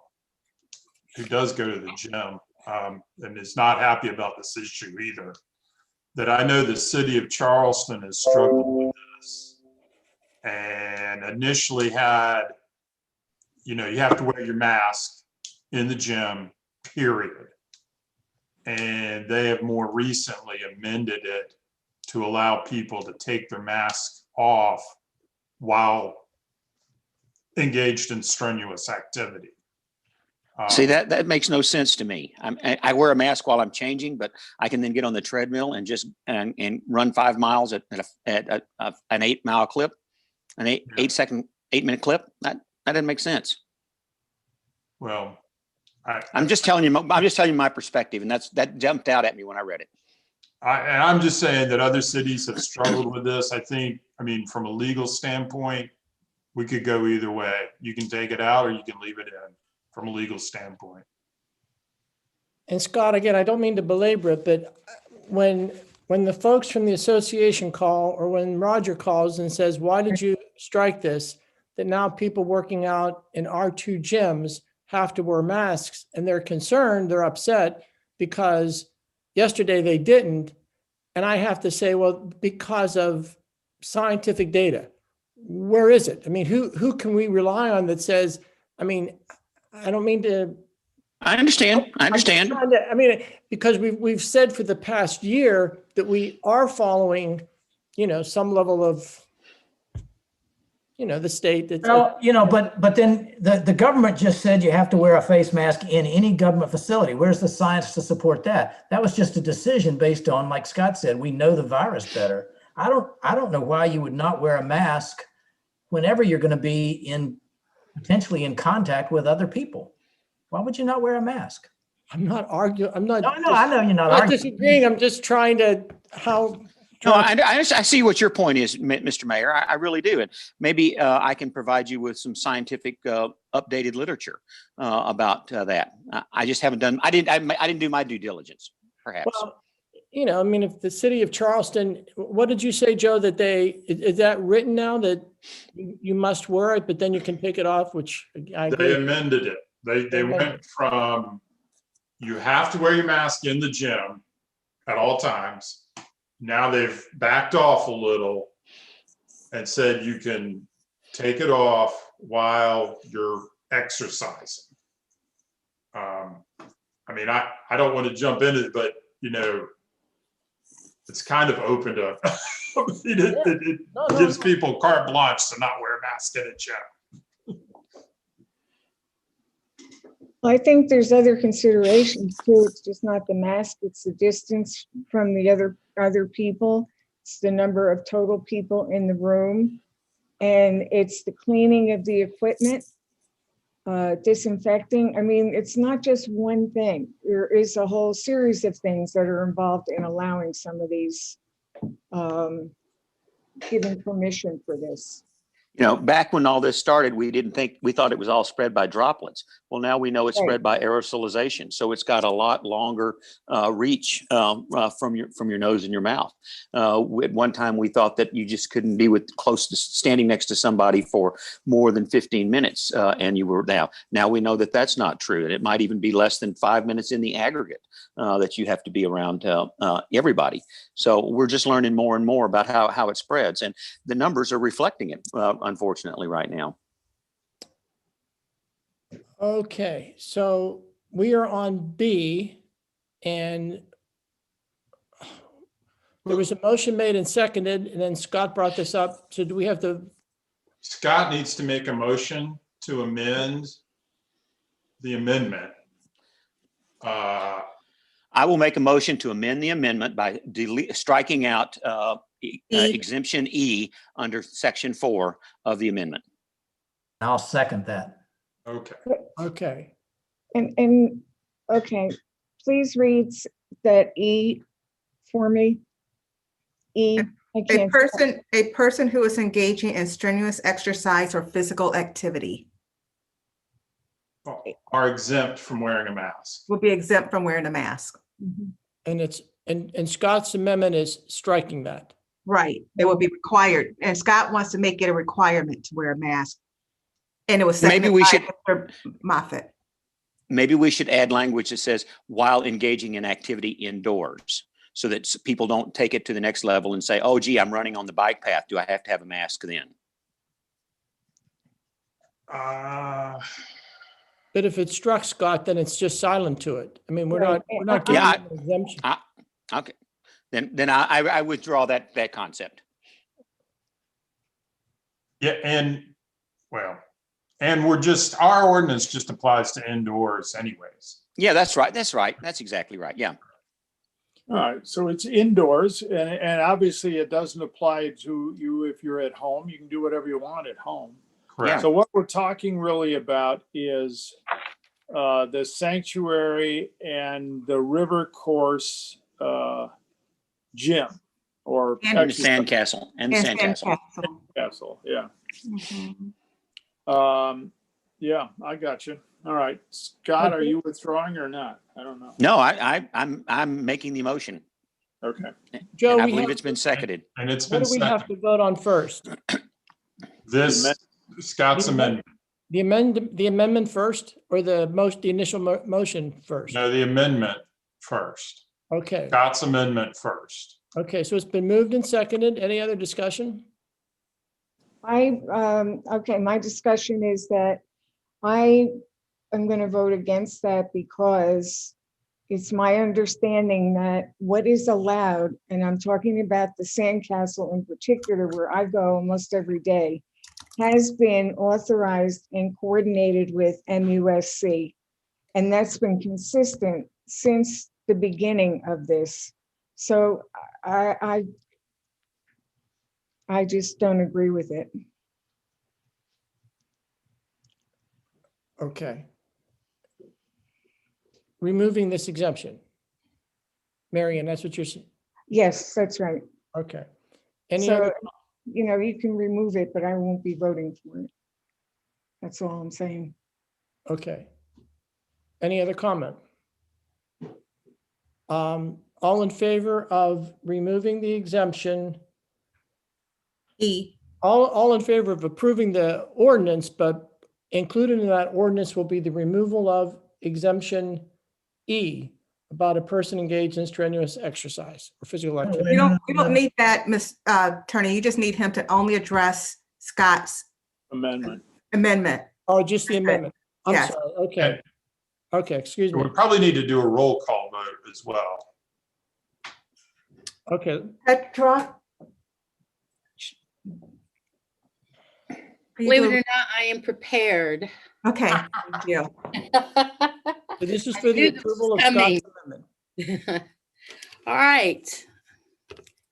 does go to the gym, and is not happy about this issue either, that I know the city of Charleston has struggled with this. And initially had, you know, you have to wear your mask in the gym, period. And they have more recently amended it to allow people to take their masks off while engaged in strenuous activity. See, that makes no sense to me. I wear a mask while I'm changing, but I can then get on the treadmill and just and run 5 miles at an 8 mile clip, an 8-minute clip. That doesn't make sense. Well, I'm just telling you my perspective, and that jumped out at me when I read it. and I'm just saying that other cities have struggled with this. I mean, from a legal standpoint, we could go either way. You can take it out or you can leave it in from a legal standpoint. And Scott, again, I don't mean to belabor it, but when the folks from the association call, or when Roger calls and says, why did you strike this? That now people working out in R2 gyms have to wear masks, and they're concerned, they're upset because yesterday they didn't. And I have to say, well, because of scientific data, where is it? I mean, who can we rely on that says, I mean, I don't mean to. I understand. Because we've said for the past year that we are following, some level of, the state that's. Well, but then the government just said you have to wear a face mask in any government facility. Where's the science to support that? That was just a decision based on, like Scott said, we know the virus better. I don't know why you would not wear a mask whenever you're going to be potentially in contact with other people. Why would you not wear a mask? I'm not arguing. I'm not. I know you're not arguing. Disagreeing. I'm just trying to No, I see what your point is, Mr. Mayor. I really do. And maybe I can provide you with some scientific updated literature about that. I just haven't done, I didn't do my due diligence, perhaps. Well, if the city of Charleston, what did you say, Joe, that is that written now that you must wear it, but then you can take it off, which I agree. They amended it. They went from, you have to wear your mask in the gym at all times. Now they've backed off a little and said you can take it off while you're exercising. I don't want to jump into it, but it's kind of open to, it gives people carte blanche to not wear a mask in a gym. I think there's other considerations too. It's just not the mask, it's the distance from the other people. It's the number of total people in the room. And it's the cleaning of the equipment, disinfecting. I mean, it's not just one thing. There is a whole series of things that are involved in allowing some of these, giving permission for this. Back when all this started, we thought it was all spread by droplets. Well, now we know it's Right. spread by aerosolization. So it's got a lot longer reach from your nose and your mouth. At one time, we thought that you just couldn't be close to standing next to somebody for more than 15 minutes. And you were now we know that that's not true. And it might even be less than 5 minutes in the aggregate that you have to be around everybody. So we're just learning more and more about how it spreads. And the numbers are reflecting it. Unfortunately, right now. Okay, so we are on B, and There was a motion made and seconded, and then Scott brought this up. So do we have to, Scott needs to make a motion to amend the amendment. I will make a motion to amend the amendment by striking out exemption E under section 4 of the amendment. I'll second that. Okay. okay. And, okay, please read that E for me. E, I A can't. person who is engaging in strenuous exercise or physical activity Are exempt from wearing a mask. will be exempt from wearing a mask. And it's, and Scott's amendment is striking that. Right, it will be required, and Scott wants to make it a requirement to wear a mask. And it was Maybe we should- Mr. Moffett. Maybe we should add language that says while engaging in activity indoors, so that people don't take it to the next level and say, oh, gee, I'm running on the bike path. Do I have to have a mask then? But if it's struck, Scott, then it's just silent to it. I mean, we're Right. not giving Yeah, an exemption. Okay, then I withdraw that concept. Yeah, and well, and our ordinance just applies to indoors anyways. Yeah, that's right. That's right. That's exactly right. Yeah. All right, so it's indoors, and obviously it doesn't apply to you if you're at home. You can do whatever you want at home. Correct. So what we're talking really about is the sanctuary and the river course gym or And And the sandcastle. And the sandcastle. castle. Yeah. Mhm. Yeah, I got you. All right, Scott, are you withdrawing or not? I don't know. No, I'm making the motion. Okay. Joe, And I we believe have- it's been seconded. And it's what been do we have seconded. to vote on first? Scott's amendment. The amendment first, or the initial motion first? No, the amendment first. Okay, Scott's amendment first. okay, so it's been moved and seconded. Any other discussion? Okay, my discussion is that I am going to vote against that because it's my understanding that what is allowed, and I'm talking about the sandcastle in particular, where I go almost every day, has been authorized and coordinated with MUSC. And that's been consistent since the beginning of this. So I just don't agree with it. Okay. Removing this exemption. Marion, that's what you're saying? Yes, that's right. Okay. Any So, other, you can remove it, but I won't be voting for it. That's all I'm saying. okay. Any other comment? All in favor of removing the exemption? E, All in favor of approving the ordinance, but included in that ordinance will be the removal of exemption E about a person engaged in strenuous exercise or physical activity. you don't need that, Ms. Turner. You just need him to only address Scott's Amendment. amendment. Oh, just the amendment. I'm Yes. sorry. Okay. Okay, excuse me. We probably need to do a roll call vote as well. Okay, Petra? Believe it or not, I am prepared. Okay, thank you. so this is for the knew this approval of was coming. Scott's amendment. All right.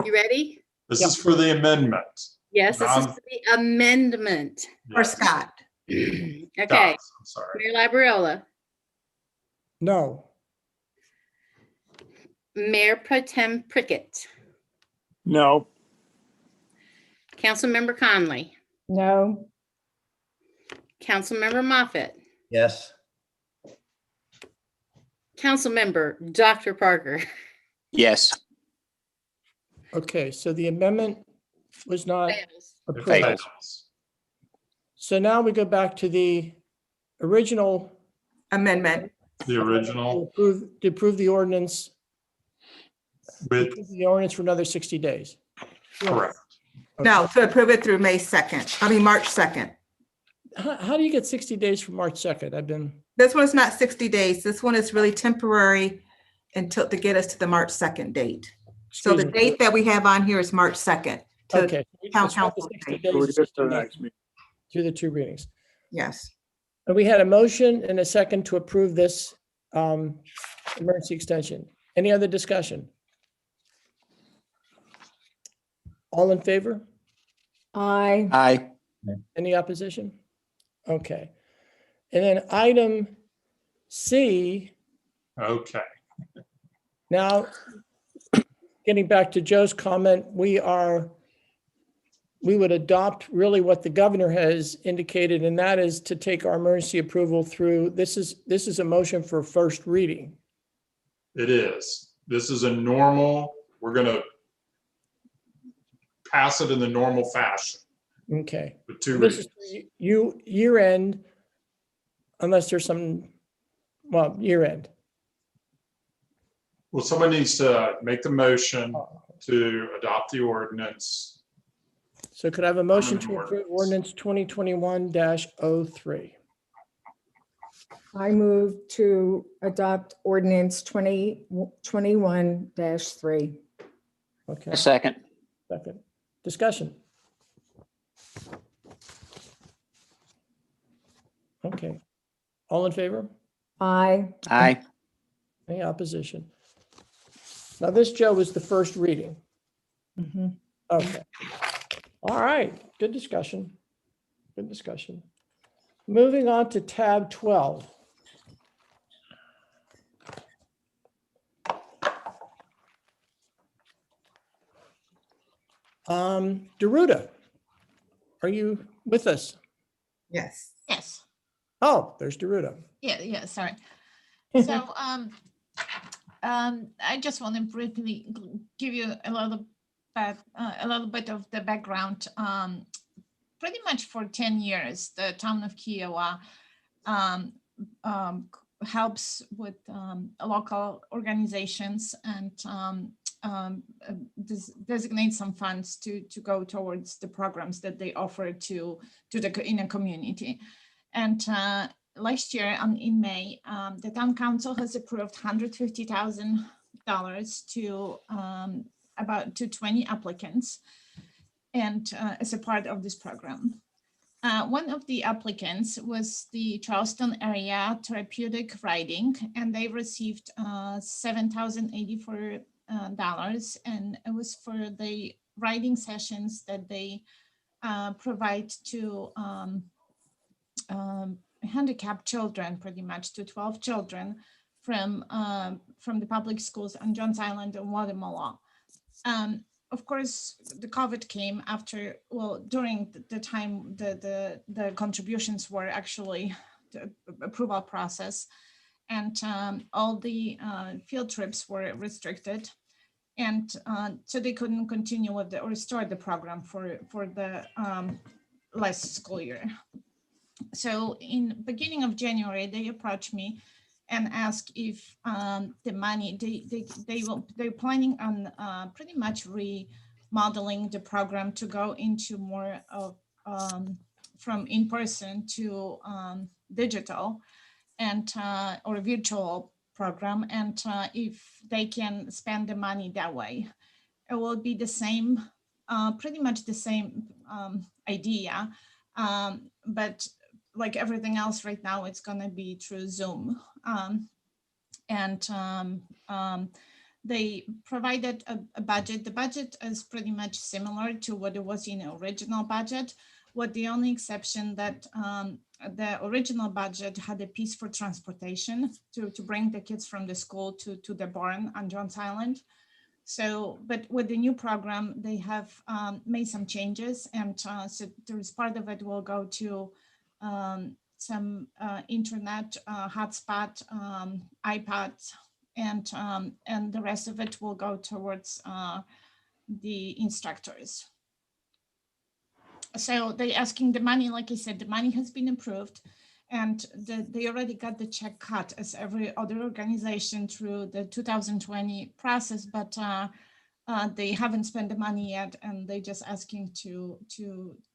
You ready? This Yep. is for the amendment. Yes, this is Um, the amendment. For Yes. Scott. Okay, Scott's, I'm sorry. Mayor Labriola, No, Mayor Pro Tem Prickett, No. Councilmember Conley, No, Councilmember Moffett, Yes. Councilmember Dr. Parker. Yes. okay, so the amendment was not Fails. It approved. fails. So now we go back to the original Amendment. The original to approve the ordinance, with, for another 60 days. correct. No, to approve it through March 2nd. How do you get 60 days from March 2nd? This one is not 60 days. This one is really temporary to get us to the March 2nd date. So the Excuse me. date that we have on here is March 2nd. to Okay. town Let's put the council 60 date. days We'll get to the to next meeting. do the two readings. Yes. And we had a motion and a second to approve this emergency extension. Any other discussion? All in favor? Aye. Aye. Any opposition? Okay. And then item C, Okay. now, getting back to Joe's comment, we would adopt really what the governor has indicated, and that is to take our emergency approval through, this is a motion for first reading. It is. This is a normal, we're going to pass it in the normal fashion Okay. with two This is readings. year end, unless there's some, well, year end. Well, someone needs to make the motion to adopt the ordinance. So could I have a motion to Permanent approve ordinance 2021-03? I move to adopt ordinance 2021-3. Okay, A second. second. Discussion. Okay. All in favor? Aye. Aye. Any opposition? Now this, Joe, is the first reading. Mhm. Okay. All right, good discussion. Good discussion. Moving on to tab 12. Daruda, are you with us? Yes. Yes, Oh, there's Daruda. yeah, sorry. So, I just want to briefly give you a little bit of the background. Pretty much for 10 years, the town of Kiowa helps with local organizations and designate some funds to go towards the programs that they offer to the in a community. And last year in May, the town council has approved $150,000 to about 20 applicants, and as a part of this program. One of the applicants was the Charleston area therapeutic riding, and they received $7,084, and it was for the riding sessions that they provide to handicapped children, pretty much to 12 children from the public schools on Johns Island and Guatemala. Of course, the COVID came after, well, during the time the contributions were actually the approval process, and all the field trips were restricted. And so they couldn't continue with or start the program for the last school year. So in beginning of January, they approached me and asked if the money, they're planning on pretty much remodeling the program to go into more of from in-person to digital and or virtual program, and if they can spend the money that way. It will be the same, pretty much the same idea, but like everything else right now, it's going to be through Zoom. They provided a budget. The budget is pretty much similar to what it was in the original budget, with the only exception that the original budget had a piece for transportation to bring the kids from the school to the barn on Johns Island. So, but with the new program, they have made some changes, and so there's part of it will go to some internet hotspot, iPads, and the rest of it will go towards the instructors. So they're asking the money, like I said, the money has been approved, and they already got the check cut as every other organization through the 2020 process, but they haven't spent the money yet, and they're just asking to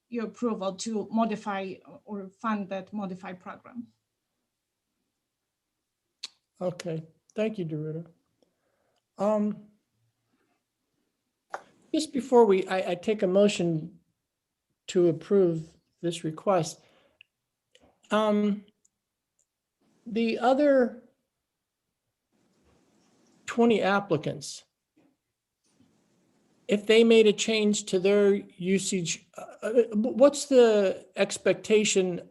your approval to modify or fund that modified program. Okay, thank you, Daruda. Just before I take a motion to approve this request, the other 20 applicants, if they made a change to their usage, what's the expectation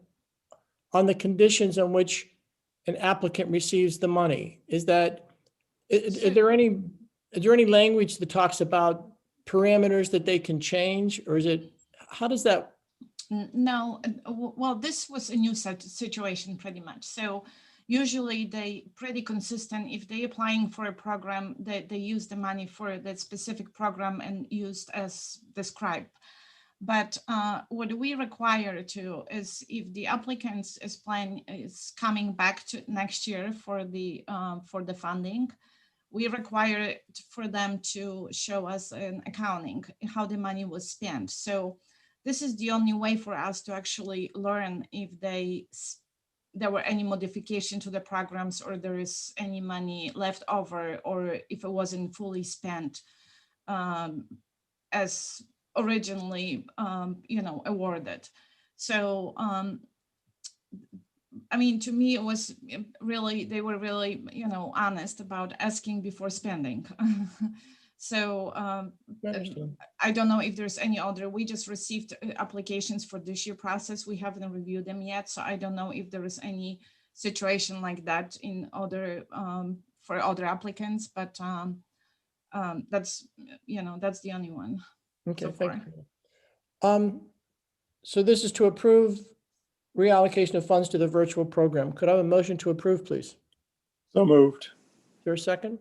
on the conditions on which an applicant receives the money? Is there any language that talks about parameters that they can change, or how does that? No, well, this was a new situation pretty much. So usually they pretty consistent. If they applying for a program, they use the money for that specific program and used as described. But what we require is if the applicants is coming back to next year for the funding, we require for them to show us an accounting, how the money was spent. So this is the only way for us to actually learn if there were any modification to the programs, or there is any money left over, or if it wasn't fully spent as originally, awarded. So, I mean, to me, it was really, they were really, honest about asking before spending. So I don't know if there's any other, we just received applications for this year process. We haven't reviewed them yet. So I don't know if there is any situation like that in other, for other applicants, but that's, that's the only one. Okay, so thank far. you. So this is to approve reallocation of funds to the virtual program. Could I have a motion to approve, please? So moved. Is there a second?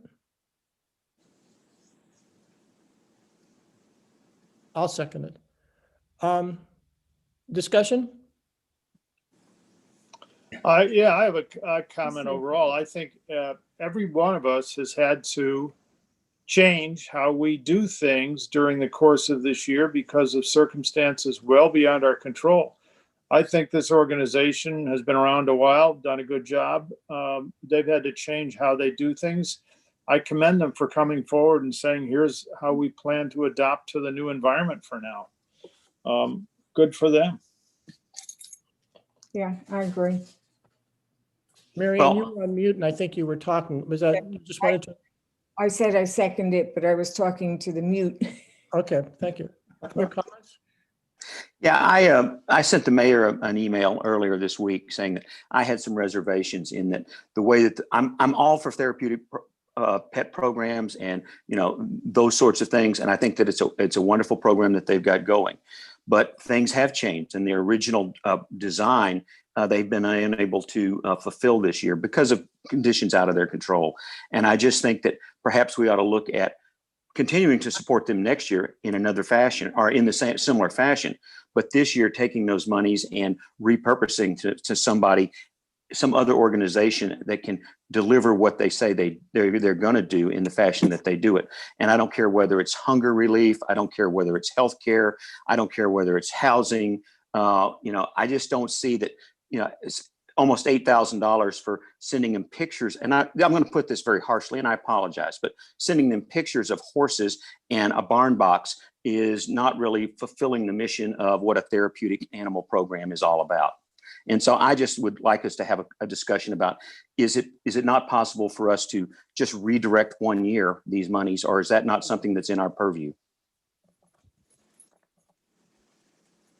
I'll second it. Discussion? Yeah, I have a comment overall. I think every one of us has had to change how we do things during the course of this year because of circumstances well beyond our control. I think this organization has been around a while, done a good job. They've had to change how they do things. I commend them for coming forward and saying, here's how we plan to adapt to the new environment for now. Good for them. Yeah, I agree. Marianne, you were on mute and I think you were talking. Was that, you just wanted to? I said I second it, but I was talking to the mute. Okay, thank you. Other comments? Yeah, I sent the mayor an email earlier this week saying that I had some reservations in that the way that I'm all for therapeutic pet programs and those sorts of things, and I think that it's a wonderful program that they've got going, but things have changed, and their original design they've been unable to fulfill this year because of conditions out of their control. And I just think that perhaps we ought to look at continuing to support them next year in another fashion or in the same similar fashion, but this year taking those monies and repurposing to somebody, some other organization that can deliver what they say they're going to do in the fashion that they do it. And I don't care whether it's hunger relief, I don't care whether it's healthcare, I don't care whether it's housing. I just don't see that. It's almost $8,000 for sending them pictures. And I'm going to put this very harshly, and I apologize, but sending them pictures of horses and a barn box is not really fulfilling the mission of what a therapeutic animal program is all about. And so I just would like us to have a discussion about, is it not possible for us to just redirect 1 year these monies, or is that not something that's in our purview?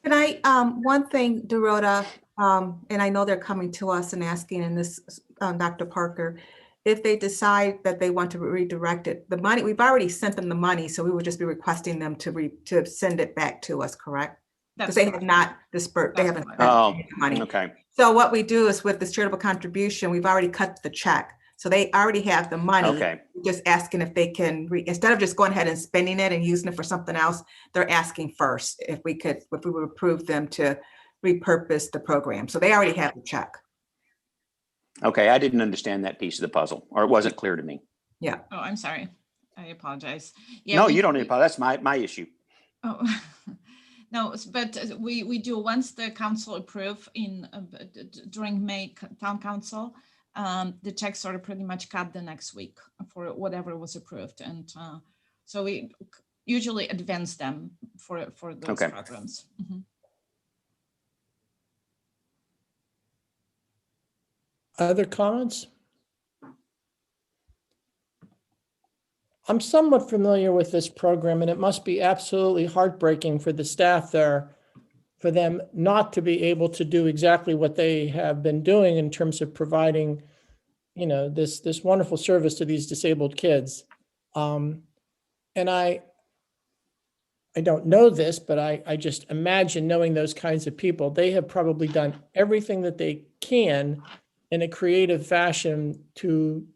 Can I, one thing, Dorota, and I know they're coming to us and asking, and this, Dr. Parker, if they decide that they want to redirect it, the money, we've already sent them the money, so we would just be requesting them to send it back to us, correct? Because they have not dispersed, they haven't spent the money. Okay. So what we do is with this charitable contribution, we've already cut the check. So they already have the money. Okay. Just asking if they can, instead of just going ahead and spending it and using it for something else, they're asking first if we would approve them to repurpose the program. So they already have the check. Okay, I didn't understand that piece of the puzzle, or it wasn't clear to me. Yeah. Oh, I'm sorry. I apologize. Yeah, No, you don't need to apologize. That's my issue. Oh, no, but we do, once the council approve during May town council, the checks are pretty much cut the next week for whatever was approved. And so usually advance them for those Okay. programs. Mhm. Other comments? I'm somewhat familiar with this program, and it must be absolutely heartbreaking for the staff there, for them not to be able to do exactly what they have been doing in terms of providing, this wonderful service to these disabled kids. And I don't know this, but I just imagine, knowing those kinds of people, they have probably done everything that they can in a creative fashion to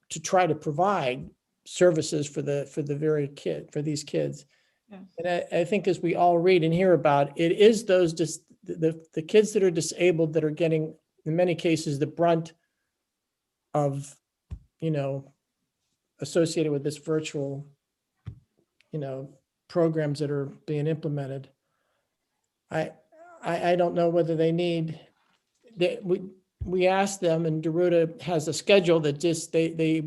try to provide services for these kids. Yeah. And I think, as we all read and hear about, it is those the kids that are disabled that are getting, in many cases, the brunt of, associated with this virtual, programs that are being implemented. I don't know whether they need, we asked them, and Daruta has a schedule that just, they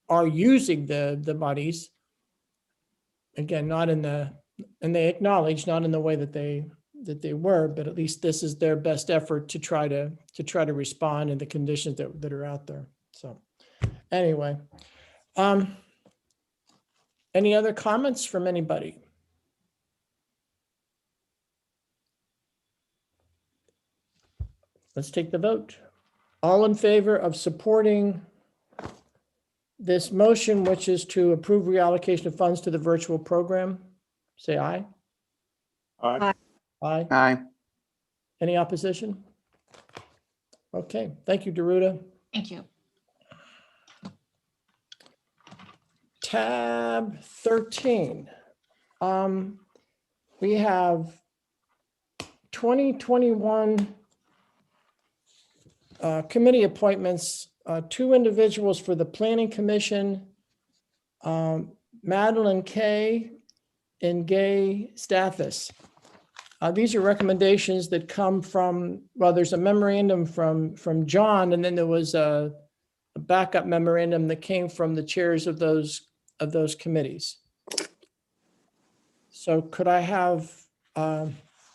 are using the monies. Again, and they acknowledge, not in the way that they were, but at least this is their best effort to try to respond in the conditions that are out there. So anyway, any other comments from anybody? Let's take the vote. All in favor of supporting this motion, which is to approve reallocation of funds to the virtual program, say aye. Aye. Aye. Aye. Any opposition? Okay, thank you, Daruta. Thank you. Tab 13. We have 2021 committee appointments, 2 individuals for the Planning Commission, Madeline Kay and Gay Stathis. These are recommendations that come from, well, there's a memorandum from John, and then there was a backup memorandum that came from the chairs of those committees. So could I have a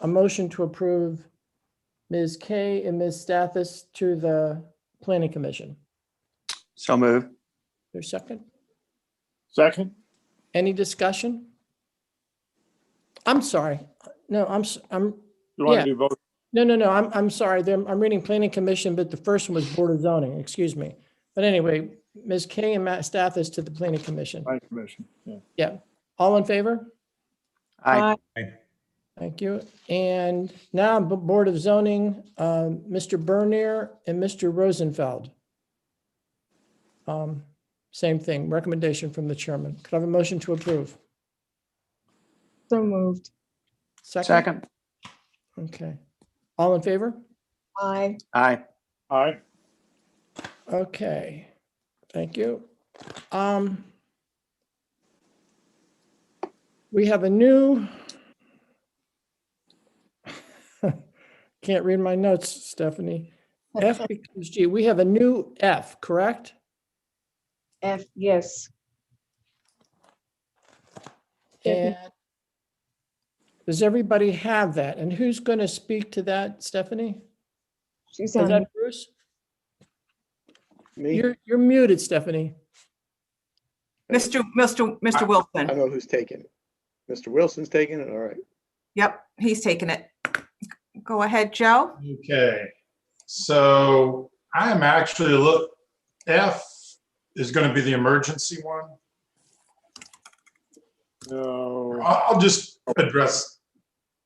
motion to approve Ms. Kay and Ms. Stathis to the Planning Commission? So move. There's a second? Second? Any discussion? I'm sorry. No, You want yeah. to do both? No, I'm sorry. I'm reading Planning Commission, but the first one was Board of Zoning, excuse me. But anyway, Ms. Kay and Matt Stathis to the Planning Commission. Planning Commission, yeah. Yeah. All in favor? Aye. Thank you. And now Board of Zoning, Mr. Bernier and Mr. Rosenfeld. Same thing, recommendation from the chairman. Could I have a motion to approve? So moved. Second. Okay. All in favor? Aye. Aye. Aye. Okay. Thank you. We have a new, can't read my notes, Stephanie. F becomes G. We have a new F, correct? F, yes. And does everybody have that? And who's going to speak to that, Stephanie? She's Is on. that Bruce? Me? You're muted, Stephanie. Mr. I Wilson. know who's taking it. Mr. Wilson's taking it, all right. Yep, he's taking it. Go ahead, Joe. Okay, so I am actually F is going to be the emergency one. No. I'll just address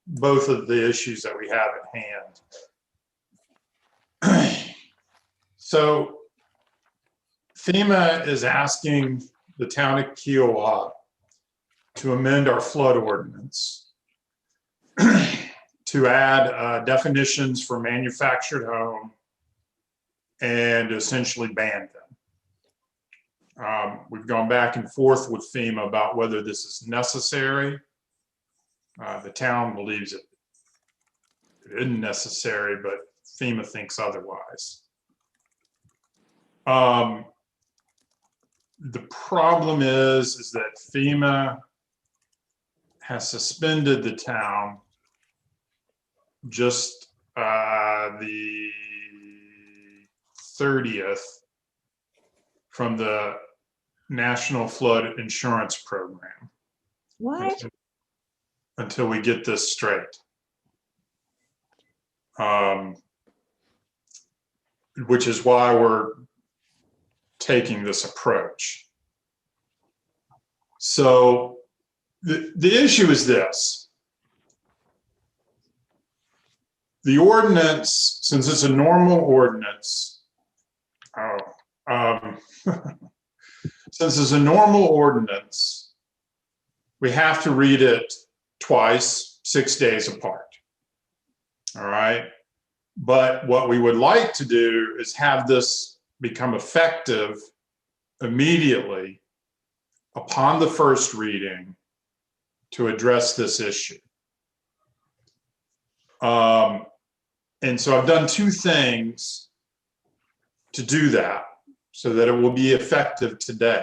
both of the issues that we have at hand. So FEMA is asking the town of Kiowa to amend our flood ordinance to add definitions for manufactured home and essentially ban them. We've gone back and forth with FEMA about whether this is necessary. The town believes it isn't necessary, but FEMA thinks otherwise. The problem is that FEMA has suspended the town just the 30th from the National Flood Insurance Program. What? Until we get this straight. Which is why we're taking this approach. So the issue is this. The ordinance, since it's a normal ordinance, since it's a normal ordinance, we have to read it twice, 6 days apart. All right. But what we would like to do is have this become effective immediately upon the first reading to address this issue. And so I've done two things to do that so that it will be effective today.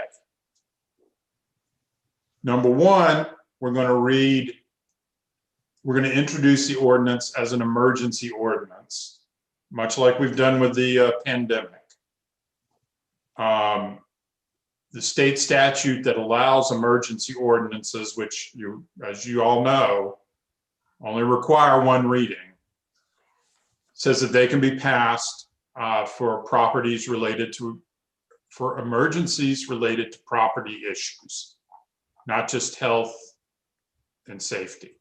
Number one, we're going to introduce the ordinance as an emergency ordinance, much like we've done with the pandemic. The state statute that allows emergency ordinances, which as you all know, only require one reading, says that they can be passed for emergencies related to property issues, not just health and safety.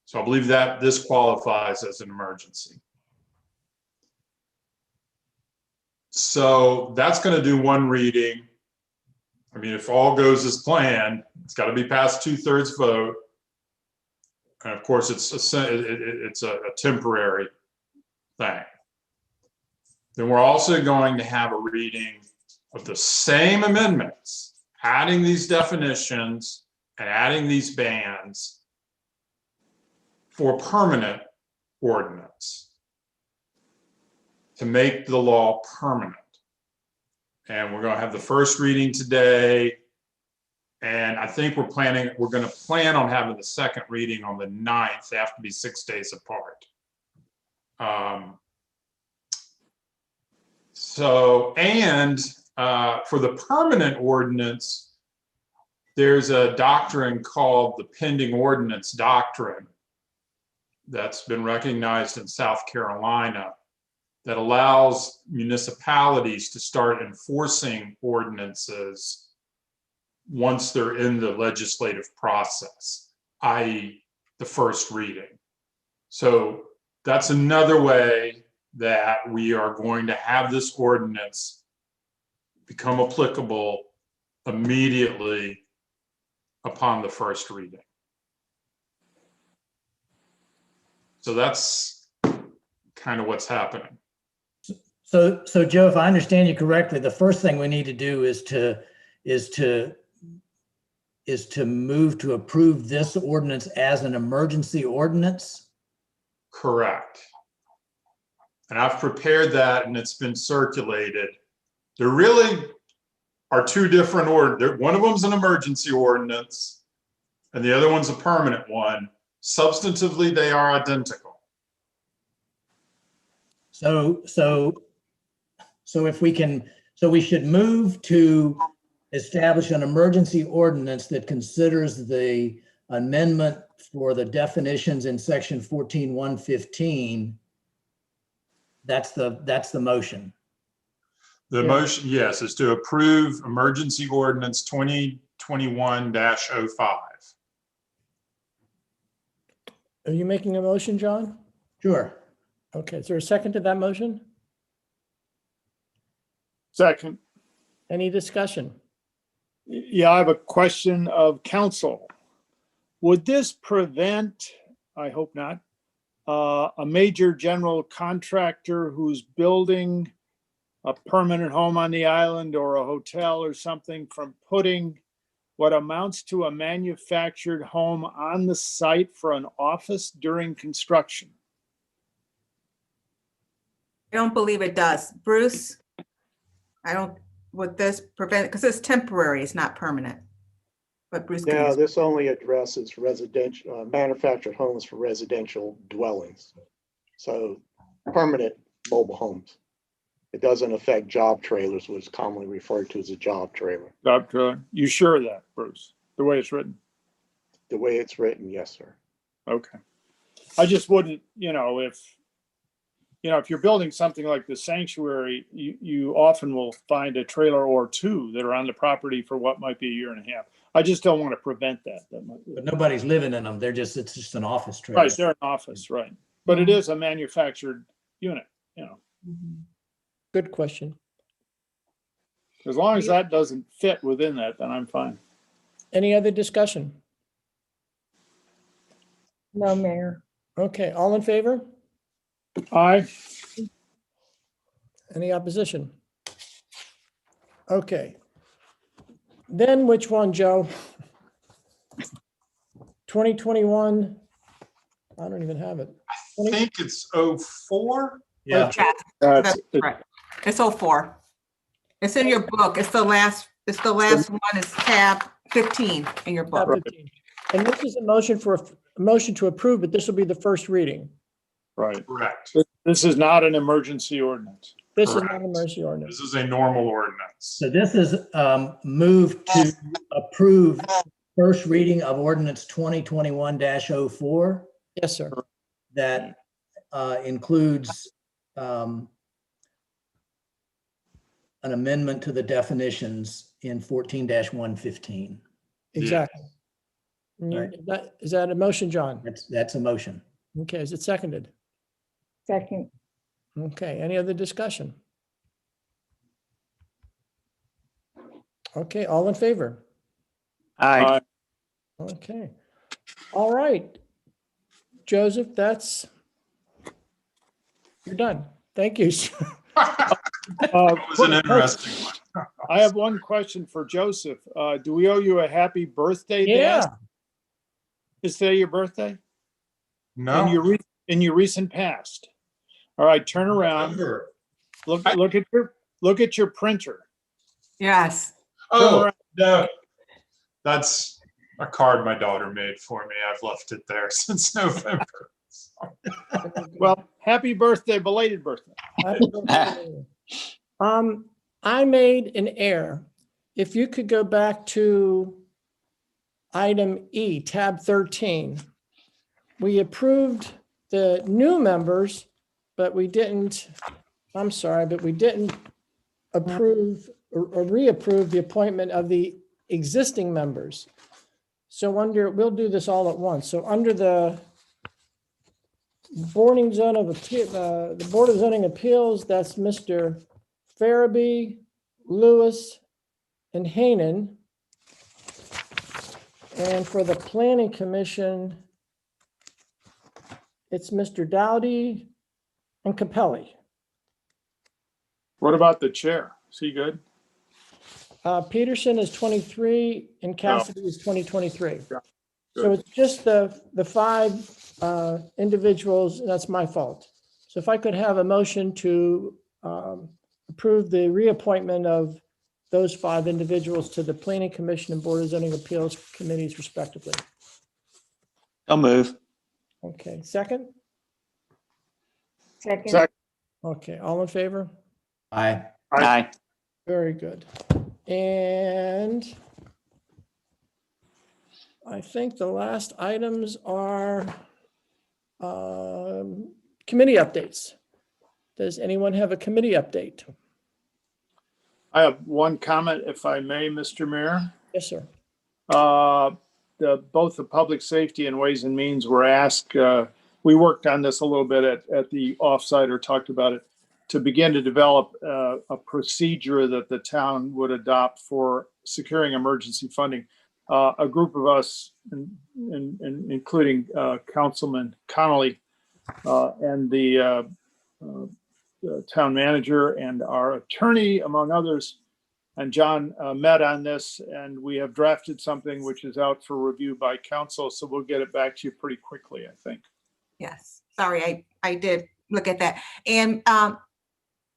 So I believe that this qualifies as an emergency. So that's going to do one reading. I mean, if all goes as planned, it's got to be passed 2/3 vote. And of course, it's a temporary thing. Then we're also going to have a reading of the same amendments, adding these definitions and adding these bans for permanent ordinance to make the law permanent. And we're going to have the first reading today. And I think we're going to plan on having the second reading on the 9th. They have to be 6 days apart. For the permanent ordinance, there's a doctrine called the pending ordinance doctrine that's been recognized in South Carolina that allows municipalities to start enforcing ordinances once they're in the legislative process, i.e. the first reading. So that's another way that we are going to have this ordinance become applicable immediately upon the first reading. So that's kind of what's happening. So Joe, if I understand you correctly, the first thing we need to do is to move to approve this ordinance as an emergency ordinance? Correct. And I've prepared that and it's been circulated. There really are two different ordinances. One of them's an emergency ordinance and the other one's a permanent one. Substantively, they are identical. So we should move to establish an emergency ordinance that considers the amendment for the definitions in section 14.115. That's the motion. The motion, yes, is to approve emergency ordinance 2021-05. Are you making a motion, John? Sure. Okay, is there a second to that motion? Second. Any discussion? Yeah, I have a question of council. Would this prevent, I hope not, a major general contractor who's building a permanent home on the island or a hotel or something from putting what amounts to a manufactured home on the site for an office during construction? I don't believe it does. Bruce? Would this prevent, because it's temporary, it's not permanent. But Bruce can Now, answer. this only addresses residential, manufactured homes for residential dwellings. So permanent mobile homes. It doesn't affect job trailers, which is commonly referred to as a job trailer. Job trailer. You sure of that, Bruce? The way it's written? The way it's written, yes, sir. Okay. I just wouldn't, if you're building something like the sanctuary, you often will find a trailer or two that are on the property for what might be a year and a half. I just don't want to prevent that. But nobody's living in them. It's just an office trailer. Right, they're an office, right. But it is a manufactured unit, Good question. As long as that doesn't fit within that, then I'm fine. Any other discussion? No, Mayor. Okay, all in favor? Aye. Any opposition? Okay. Then which one, Joe? 2021, I don't even have it. I think it's 04. Yeah. That's right. It's 04. It's in your book. It's the last one. It's tab 15 in your book. Tab 15. And this is a motion to approve, but this will be the first reading. Right. Correct. This is not an emergency ordinance. This is not Correct. an emergency ordinance. This is a normal ordinance. So this is moved to approve first reading of ordinance 2021-04 Yes, sir. that includes an amendment to the definitions in 14-115. Exactly. Right. Is that a motion, John? That's a motion. Okay, is it seconded? Second. Okay, any other discussion? Okay, all in favor? Aye. Okay. All right. Joseph, you're done. Thank you. It was an interesting one. I have one question for Joseph. Do we owe you a happy birthday? Yeah. Dan? Is today your birthday? No. In your recent past. All right, turn around. Look at your printer. Yes. Oh, no. That's a card my daughter made for me. I've left it there since November. Well, happy birthday, belated birthday. Happy birthday. I made an error. If you could go back to item E, tab 13. We approved the new members, but we didn't approve or reapprove the appointment of the existing members. So we'll do this all at once. So under the Board of Zoning Appeals, that's Mr. Farabee, Lewis, and Hainan. And for the Planning Commission, it's Mr. Dowdy and Capelli. What about the chair? Is he good? Peterson is 23 and Cassidy is 2023. Yeah, So good. it's just the five individuals, and that's my fault. So if I could have a motion to approve the reappointment of those five individuals to the Planning Commission and Board of Zoning Appeals committees respectively. I'll move. Okay, second? Second. Okay, all in favor? Aye. Aye. Very good. And I think the last items are committee updates. Does anyone have a committee update? I have one comment, if I may, Mr. Mayor. Yes, sir. Both the Public Safety and Ways and Means were asked, we worked on this a little bit at the offsite or talked about it, to begin to develop a procedure that the town would adopt for securing emergency funding. A group of us, including Councilman Connolly and the town manager and our attorney, among others, and John met on this, and we have drafted something which is out for review by council. So we'll get it back to you pretty quickly, I think. Yes. Sorry, I did look at that. And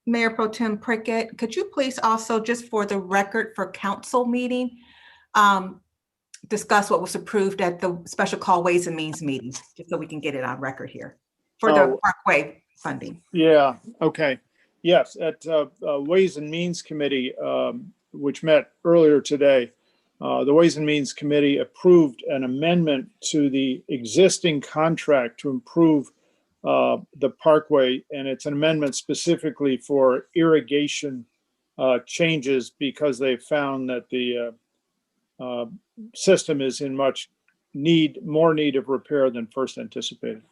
Mayor Pro Tem Prickett, could you please also, just for the record for council meeting, discuss what was approved at the special call Ways and Means meeting, just so we can get it on record here for the Parkway funding. Yeah, okay. Yes, at Ways and Means Committee, which met earlier today, the Ways and Means Committee approved an amendment to the existing contract to improve the Parkway, and it's an amendment specifically for irrigation changes because they found that the system is in more need of repair than first anticipated.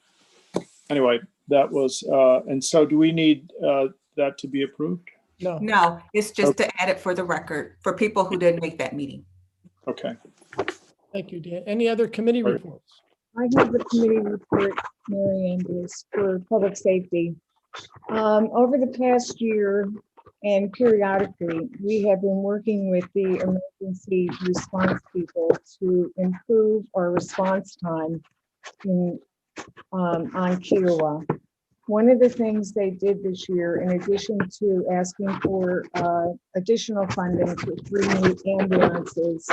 Anyway, that was, and so do we need that to be approved? No. No, it's just to add it for the record for people who didn't make that meeting. Okay. Thank you, Dan. Any other committee reports? I have the committee report, Mary Andrews, for public safety. Over the past year and periodically, we have been working with the emergency response people to improve our response time on Kiowa. One of the things they did this year, in addition to asking for additional funding for 3 new ambulances,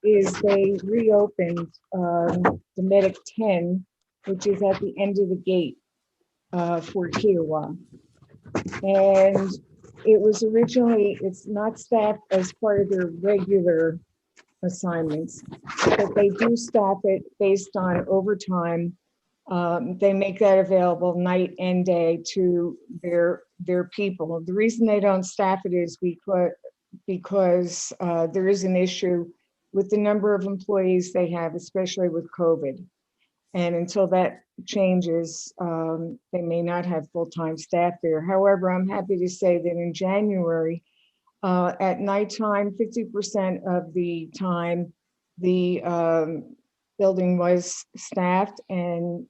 is they reopened the Medic 10, which is at the end of the gate for Kiowa. And it was originally, it's not staffed as part of their regular assignments, but they do staff it based on overtime. They make that available night and day to their people. The reason they don't staff it is because there is an issue with the number of employees they have, especially with COVID. And until that changes, they may not have full-time staff there. However, I'm happy to say that in January, at nighttime, 50% of the time, the building was staffed and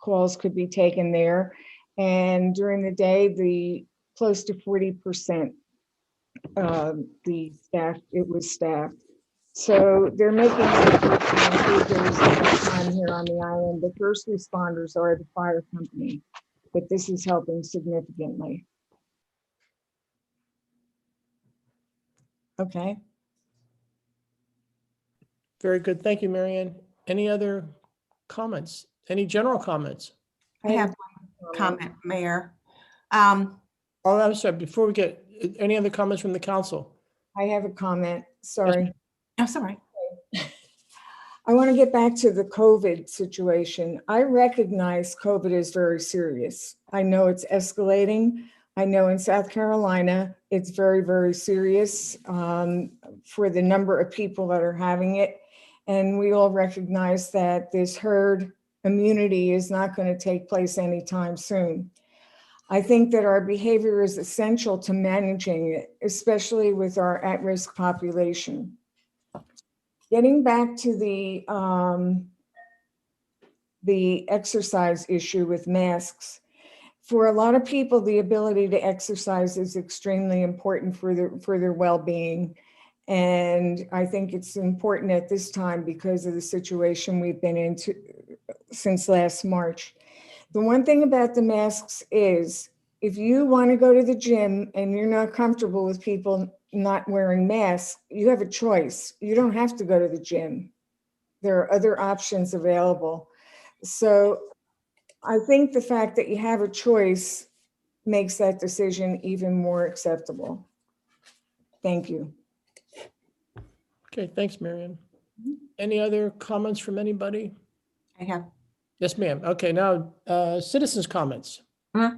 calls could be taken there. And during the day, the close to 40%, the staff, it was staffed. So they're making time here on the island. The first responders are the fire company, but this is helping significantly. Okay. Very good. Thank you, Marianne. Any other comments? Any general comments? I have one comment, Mayor. Oh, I'm sorry. Before we get any other comments from the council? I have a comment. Sorry. That's all right. I want to get back to the COVID situation. I recognize COVID is very serious. I know it's escalating. I know in South Carolina, it's very, very serious for the number of people that are having it. And we all recognize that this herd immunity is not going to take place anytime soon. I think that our behavior is essential to managing it, especially with our at-risk population. Getting back to the exercise issue with masks, for a lot of people, the ability to exercise is extremely important for their well-being. And I think it's important at this time because of the situation we've been into since last March. The one thing about the masks is if you want to go to the gym and you're not comfortable with people not wearing masks, you have a choice. You don't have to go to the gym. There are other options available. So I think the fact that you have a choice makes that decision even more acceptable. Thank you. Okay, thanks, Marianne. Any other comments from anybody? I have. Yes, ma'am. Okay, now citizens' comments.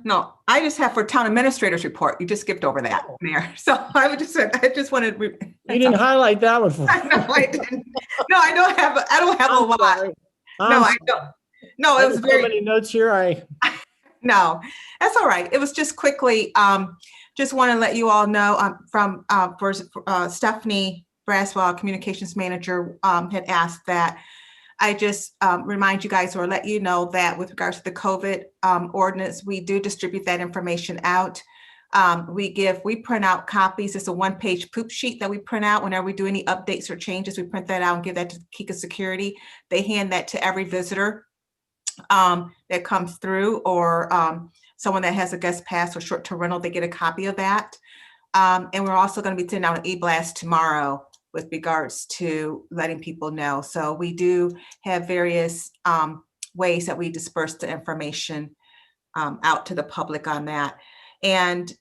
No, I just have for town administrators report. You just skipped over that, Mayor. So I just wanted. You didn't highlight that one for me. No, I didn't. No, I don't have a lot. No, I don't. No, it was very many notes here. No, that's all right. It was just quickly. Just want to let you all know from Stephanie Braswell, communications manager, had asked that I just remind you guys or let you know that with regards to the COVID ordinance, we do distribute that information out. We print out copies. It's a 1-page poop sheet that we print out whenever we do any updates or changes. We print that out and give that to Kika Security. They hand that to every visitor that comes through, or someone that has a guest pass or short-term rental, they get a copy of that. And we're also going to be sending out an e-blast tomorrow with regards to letting people know. So we do have various ways that we disperse the information out to the public on that. And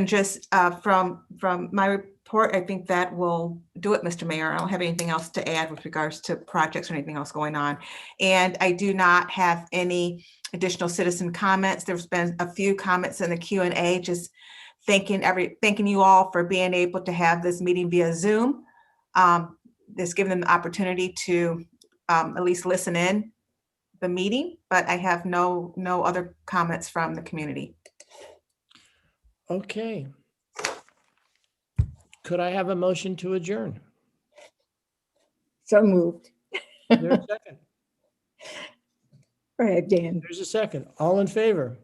just from my report, I think that will do it, Mr. Mayor. I don't have anything else to add with regards to projects or anything else going on. And I do not have any additional citizen comments. There's been a few comments in the Q&A, just thanking you all for being able to have this meeting via Zoom. Just giving them the opportunity to at least listen in the meeting, but I have no other comments from the community. Okay. Could I have a motion to adjourn? So moved. Is there a second? Go ahead, Dan. There's a second. All in favor?